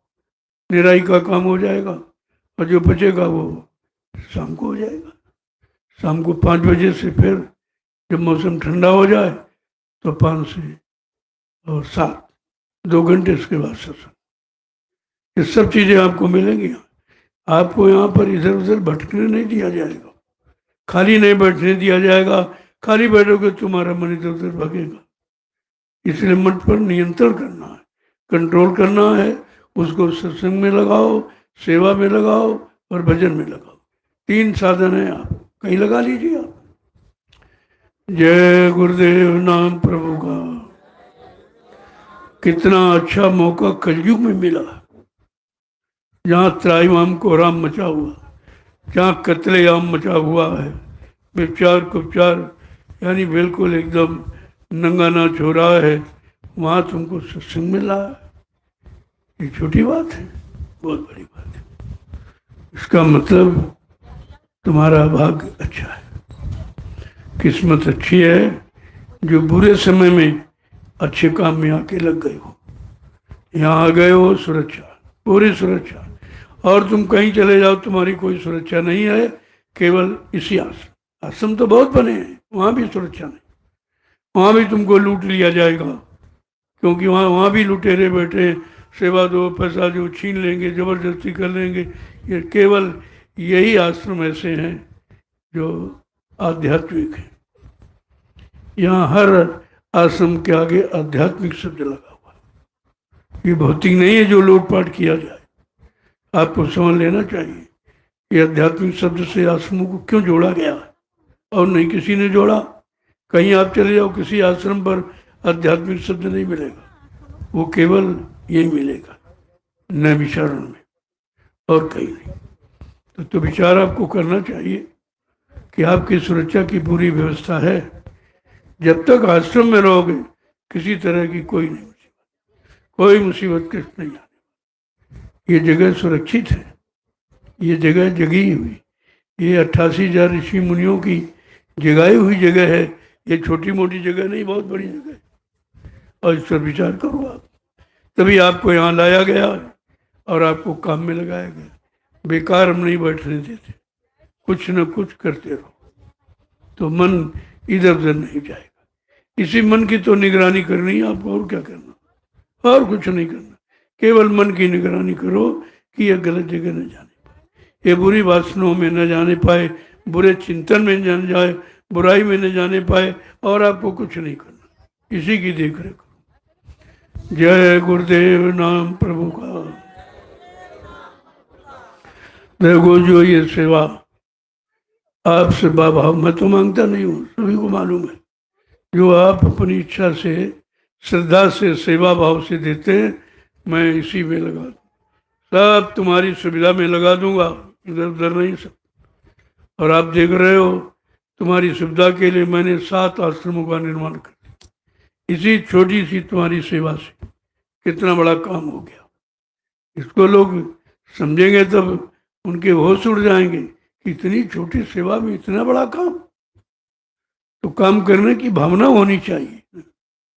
निराई का काम हो जाएगा, और जो बचेगा वो शाम को हो जाएगा। शाम को 5 बजे से फिर जब मौसम ठंडा हो जाए तो 5 से और 7 2 घंटे, उसके बाद सत्संग। ये सब चीज़ें आपको मिलेंगी। आपको यहाँ पर इधर उधर भटकने नहीं दिया जाएगा, खाली नहीं बैठने दिया जाएगा। खाली बैठोगे तुम्हारा मन इधर उधर भागेगा। इसलिए मन पर नियंत्रण करना है, कंट्रोल करना है। उसको सत्संग में लगाओ, सेवा में लगाओ और भजन में लगाओ। 3 साधन है, आप कहीं लगा लीजिए आप। जय गुरुदेव नाम प्रभु का। कितना अच्छा मौका कलयुग में मिला, जहाँ त्राईमाम को राम मचा हुआ। जहाँ कत्लेआम मचा हुआ है, व्यभिचार कुपचार यानी बिल्कुल एकदम नंगा नाच हो रहा है, वहाँ तुमको सत्संग मिल रहा है। ये छोटी बात है, बहुत बड़ी बात है। इसका मतलब तुम्हारा भाग्य अच्छा है, किस्मत अच्छी है, जो बुरे समय में अच्छे काम में आके लग गए हो। यहाँ आ गए हो, सुरक्षा, पूरी सुरक्षा। और तुम कहीं चले जाओ तुम्हारी कोई सुरक्षा नहीं है, केवल इसी आश्रम। आश्रम तो बहुत बने हैं, वहाँ भी सुरक्षा नहीं, वहाँ भी तुमको लूट लिया जाएगा, क्योंकि वहाँ भी लुटेरे बैठे हैं, सेवा दो पैसा दो, छीन लेंगे, जबरदस्ती कर लेंगे। ये केवल यही आश्रम ऐसे हैं जो आध्यात्मिक है। यहाँ हर आश्रम के आगे आध्यात्मिक शब्द लगा हुआ है। ये भौतिक नहीं है जो लूटपाट किया जाए। आपको समझ लेना चाहिए ये आध्यात्मिक शब्द से आश्रमों को क्यों जोड़ा गया है, और नहीं किसी ने जोड़ा। कहीं आप चले जाओ किसी आश्रम पर आध्यात्मिक शब्द नहीं मिलेगा, वो केवल यही मिलेगा नैमिषारण्य में, और कहीं नहीं। तो विचार आपको करना चाहिए कि आपकी सुरक्षा की पूरी व्यवस्था है। जब तक आश्रम में रहोगे किसी तरह की कोई नहीं मुसीबत, कोई मुसीबत कष्ट नहीं आने। ये जगह सुरक्षित है, ये जगह जगी हुई, ये 88,000 ऋषि मुनियों की जगाई हुई जगह है। ये छोटी मोटी जगह नहीं, बहुत बड़ी जगह है। और इस पर विचार करो आप, तभी आपको यहाँ लाया गया और आपको काम में लगाया गया। बेकार हम नहीं बैठने देते, कुछ न कुछ करते रहो तो मन इधर उधर नहीं जाएगा। इसी मन की तो निगरानी करनी है आपको, और क्या करना, और कुछ नहीं करना। केवल मन की निगरानी करो कि यह गलत जगह न जाने पाए, ये बुरी वासनाओं में न जाने पाए, बुरे चिंतन में न जाने जाए, बुराई में न जाने पाए, और आपको कुछ नहीं करना। इसी की देख रेख करो। जय गुरुदेव नाम प्रभु का। देखो जो ये सेवा आपसे भाव, मैं तो मांगता नहीं हूँ, सभी को मालूम है। जो आप अपनी इच्छा से, श्रद्धा से, सेवा भाव से देते हैं, मैं इसी में लगा दूँ, सब तुम्हारी सुविधा में लगा दूंगा, इधर उधर नहीं सब। और आप देख रहे हो, तुम्हारी सुविधा के लिए मैंने 7 आश्रमों का निर्माण कर दिया। इसी छोटी सी तुम्हारी सेवा से कितना बड़ा काम हो गया। इसको लोग समझेंगे तब उनके होश उड़ जाएंगे कि इतनी छोटी सेवा में इतना बड़ा काम। तो काम करने की भावना होनी चाहिए,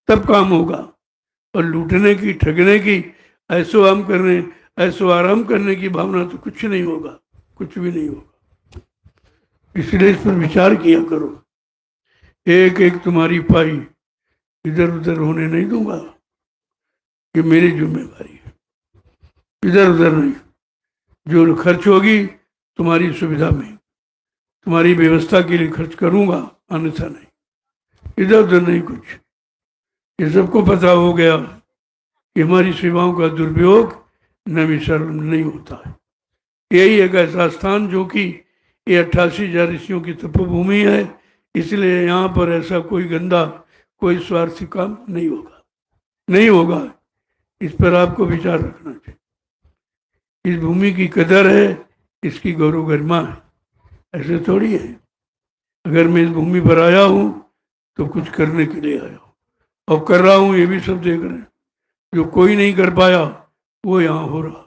तब काम होगा। और लूटने की, ठगने की, ऐसो आम करने, ऐसो आराम करने की भावना तो कुछ नहीं होगा, कुछ भी नहीं होगा। इसलिए इस पर विचार किया करो। एक एक तुम्हारी पाई इधर उधर होने नहीं दूंगा, ये मेरी जिम्मेवारी है। इधर उधर नहीं, जो खर्च होगी तुम्हारी सुविधा में, तुम्हारी व्यवस्था के लिए खर्च करूंगा, अन्यथा नहीं, इधर उधर नहीं कुछ। ये सबको पता हो गया कि हमारी सेवाओं का दुरुपयोग नैमिषारण्य नहीं होता है। यही एक ऐसा स्थान जो कि ये 88,000 ऋषियों की तपोभूमि है, इसलिए यहाँ पर ऐसा कोई गंदा, कोई स्वार्थी काम नहीं होगा, नहीं होगा। इस पर आपको विचार रखना चाहिए। इस भूमि की कदर है, इसकी गौरव गरिमा है, ऐसे थोड़ी है। अगर मैं इस भूमि पर आया हूँ तो कुछ करने के लिए आया हूँ, और कर रहा हूँ, ये भी सब देख रहे हैं। जो कोई नहीं कर पाया वो यहाँ हो रहा।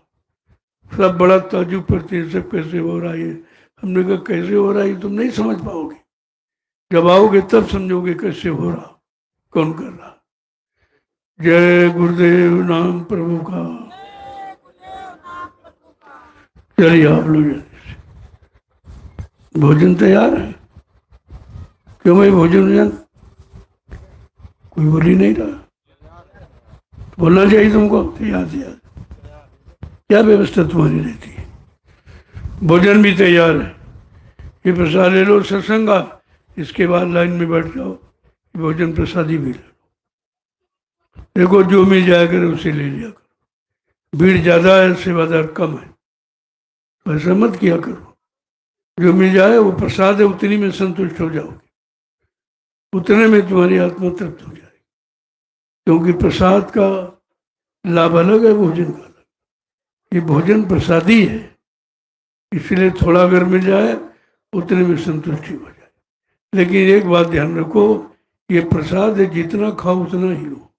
सब बड़ा ताजुब करते हैं, सब कैसे हो रहा है। हमने कहा कैसे हो रहा है तुम नहीं समझ पाओगे, जब आओगे तब समझोगे कैसे हो रहा, कौन कर रहा। जय गुरुदेव नाम प्रभु का। चलिए आप लोग जल्दी से। भोजन तैयार है? क्यों भाई भोजन कोई बोल ही नहीं रहा? बोलना चाहिए तुमको, याद याद क्या व्यवस्था तुम्हारी रहती है। भोजन भी तैयार है, ये प्रसाद ले लो सत्संगा, इसके बाद लाइन में बैठ जाओ, भोजन प्रसादी भी ले लो। देखो जो मिल जाया करे उसे ले लिया करो। भीड़ ज्यादा है, सेवादार कम है, तो ऐसा मत किया करो। जो मिल जाए वो प्रसाद है, उतनी में संतुष्ट हो जाओगे, उतने में तुम्हारी आत्मा तृप्त हो जाएगी। क्योंकि प्रसाद का लाभ अलग है, भोजन का अलग। ये भोजन प्रसादी है, इसलिए थोड़ा अगर मिल जाए उतने में संतुष्टि हो जाए। लेकिन एक बात ध्यान रखो, ये प्रसाद है, जितना खाओ उतना ही लो,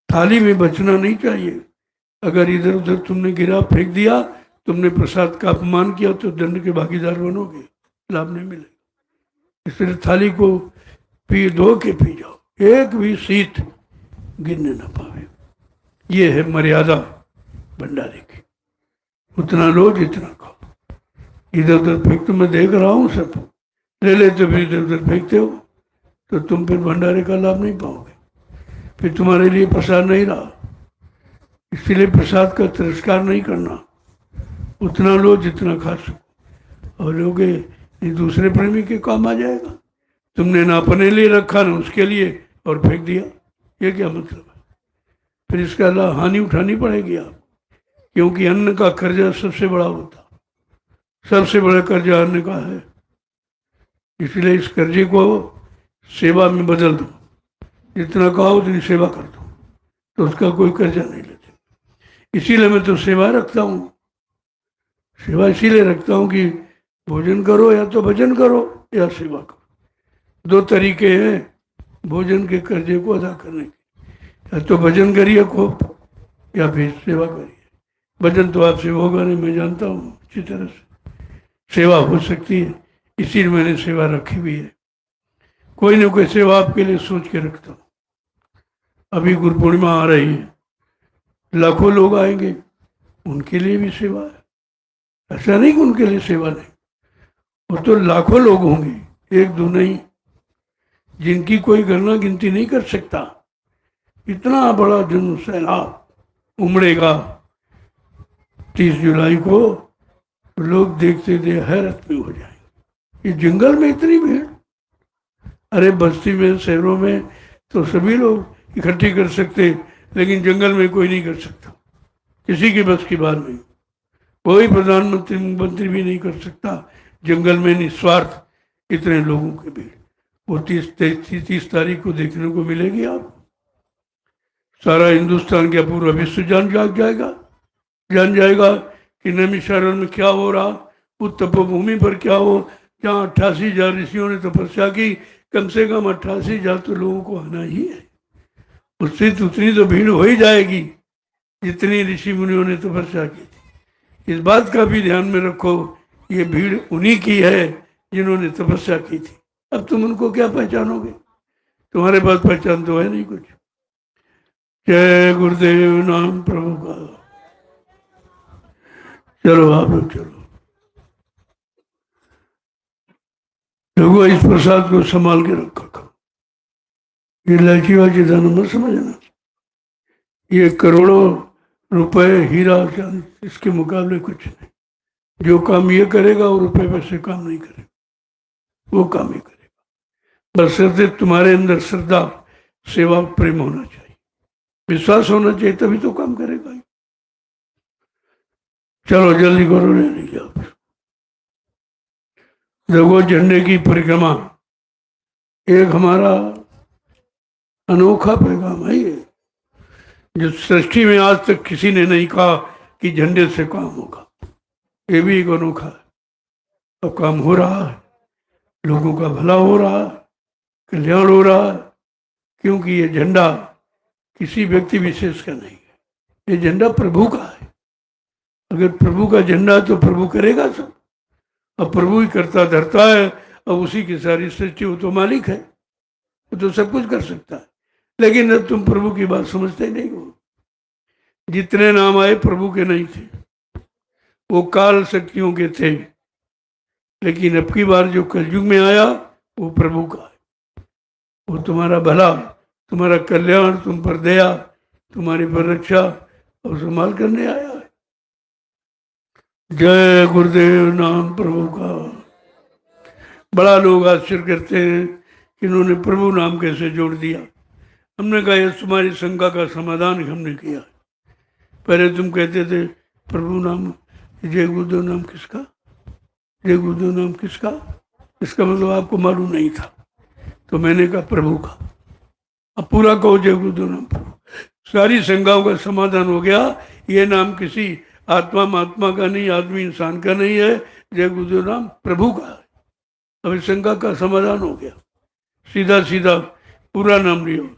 थाली में बचना नहीं चाहिए। अगर इधर उधर तुमने गिरा फेंक दिया, तुमने प्रसाद का अपमान किया तो दंड के भागीदार बनोगे, लाभ नहीं मिलेगा। इसलिए थाली को पी धो के पी जाओ, एक भी शीत गिरने न पावे। ये है मर्यादा भंडारे की, उतना लो जितना खाओ। इधर उधर फेंक, तो मैं देख रहा हूँ सब ले लेते फिर इधर उधर फेंकते हो, तो तुम फिर भंडारे का लाभ नहीं पाओगे, फिर तुम्हारे लिए प्रसाद नहीं रहा। इसलिए प्रसाद का तिरस्कार नहीं करना, उतना लो जितना खा सको, और लोगे दूसरे प्रेमी के काम आ जाएगा। तुमने ना अपने लिए रखा ना उसके लिए, और फेंक दिया, ये क्या मतलब है? फिर इसका हानि उठानी पड़ेगी आप, क्योंकि अन्न का कर्जा सबसे बड़ा होता, सबसे बड़ा कर्जा अन्न का है। इसलिए इस कर्जे को सेवा में बदल दो, जितना कहो उतनी सेवा कर दो, तो उसका कोई कर्जा नहीं लेते। इसीलिए मैं तो सेवा रखता हूँ, सेवा इसीलिए रखता हूँ कि भोजन करो या तो भजन करो या सेवा करो। दो तरीके हैं भोजन के कर्जे को अदा करने के, या तो भजन करिए खूब या फिर सेवा करिए। भजन तो आपसे होगा नहीं, मैं जानता हूँ अच्छी तरह से, सेवा हो सकती है, इसीलिए मैंने सेवा रखी हुई है। कोई ना कोई सेवा आपके लिए सोच के रखता हूँ। अभी गुरु पूर्णिमा आ रही है, लाखों लोग आएंगे, उनके लिए भी सेवा है। ऐसा नहीं कि उनके लिए सेवा नहीं, वो तो लाखों लोग होंगे, एक दो नहीं, जिनकी कोई गणना गिनती नहीं कर सकता। इतना बड़ा जन सैलाब उमड़ेगा 30 जुलाई को, लोग देखते थे हैरत में हो जाएंगे। ये जंगल में इतनी भीड़, अरे बस्ती में शहरों में तो सभी लोग इकट्ठी कर सकते, लेकिन जंगल में कोई नहीं कर सकता, किसी की बस की बात नहीं। कोई प्रधानमंत्री मंत्री भी नहीं कर सकता जंगल में निस्वार्थ इतने लोगों की भीड़। वो 30 तारीख को देखने को मिलेगी। आप सारा हिंदुस्तान क्या पूरा विश्व जान जाएगा कि नैमिषारण्य में क्या हो रहा, उस तपोभूमि पर क्या हो, जहाँ 88,000 ऋषियों ने तपस्या की। कम से कम 88,000 तो लोगों को आना ही है, उससे उतनी तो भीड़ हो ही जाएगी जितनी ऋषि मुनियों ने तपस्या की थी। इस बात का भी ध्यान में रखो, ये भीड़ उन्हीं की है जिन्होंने तपस्या की थी। अब तुम उनको क्या पहचानोगे, तुम्हारे पास पहचान तो है नहीं कुछ। जय गुरुदेव नाम प्रभु का। चलो आप लोग चलो, लोगों इस प्रसाद को संभाल के रखा करो। ये लाची वाची दाना मत समझना, ये करोड़ों रुपए हीरा चांदी इसके मुकाबले कुछ नहीं। जो काम ये करेगा वो रुपए पैसे काम नहीं करेगा, वो काम ही करेगा। बशर्ते तुम्हारे अंदर श्रद्धा, सेवा, प्रेम होना चाहिए, विश्वास होना चाहिए, तभी तो काम करेगा। चलो जल्दी करो, ले लीजिए आप। देखो झंडे की परिक्रमा एक हमारा अनोखा पैगाम है, ये जो सृष्टि में आज तक किसी ने नहीं कहा कि झंडे से काम होगा। ये भी एक अनोखा है, अब काम हो रहा है, लोगों का भला हो रहा है, कल्याण हो रहा है, क्योंकि ये झंडा किसी व्यक्ति विशेष का नहीं है, ये झंडा प्रभु का है। अगर प्रभु का झंडा है तो प्रभु करेगा सब, अब प्रभु ही करता धरता है, अब उसी की सारी सृष्टि, वो तो मालिक है, वो तो सब कुछ कर सकता है। लेकिन अब तुम प्रभु की बात समझते नहीं हो। जितने नाम आए प्रभु के नहीं थे, वो काल शक्तियों के थे, लेकिन अब की बार जो कलयुग में आया वो प्रभु का है। वो तुम्हारा भला, तुम्हारा कल्याण, तुम पर दया, तुम्हारी पर रक्षा और संभाल करने आया है। जय गुरुदेव नाम प्रभु का। बड़ा लोग आश्चर्य करते हैं कि इन्होंने प्रभु नाम कैसे जोड़ दिया। हमने कहा ये तुम्हारी शंका का समाधान हमने किया। पहले तुम कहते थे प्रभु नाम, जय गुरुदेव नाम किसका, जय गुरुदेव नाम किसका, इसका मतलब आपको मालूम नहीं था, तो मैंने कहा प्रभु का। अब पूरा कहो जय गुरुदेव नाम प्रभु, सारी शंकाओं का समाधान हो गया। ये नाम किसी आत्मा महात्मा का नहीं, आदमी इंसान का नहीं है, जय गुरुदेव नाम प्रभु का है। अभी शंका का समाधान हो गया, सीधा सीधा पूरा नाम लियो,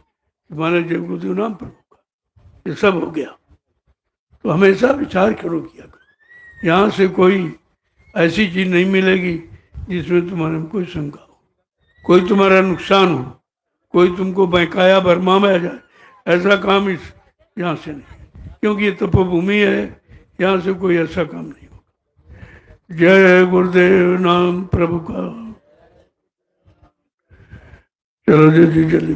माने जय गुरुदेव नाम प्रभु का, ये सब हो गया। तो हमेशा विचार करो किया करो, यहाँ से कोई ऐसी चीज नहीं मिलेगी जिसमें तुम्हारे में कोई शंका हो, कोई तुम्हारा नुकसान हो, कोई तुमको बहकाया भरमा में आ जाए, ऐसा काम इस यहाँ से नहीं, क्योंकि ये तपोभूमि है, यहाँ से कोई ऐसा काम नहीं होगा। जय गुरुदेव नाम प्रभु का। चलो जी जल्दी।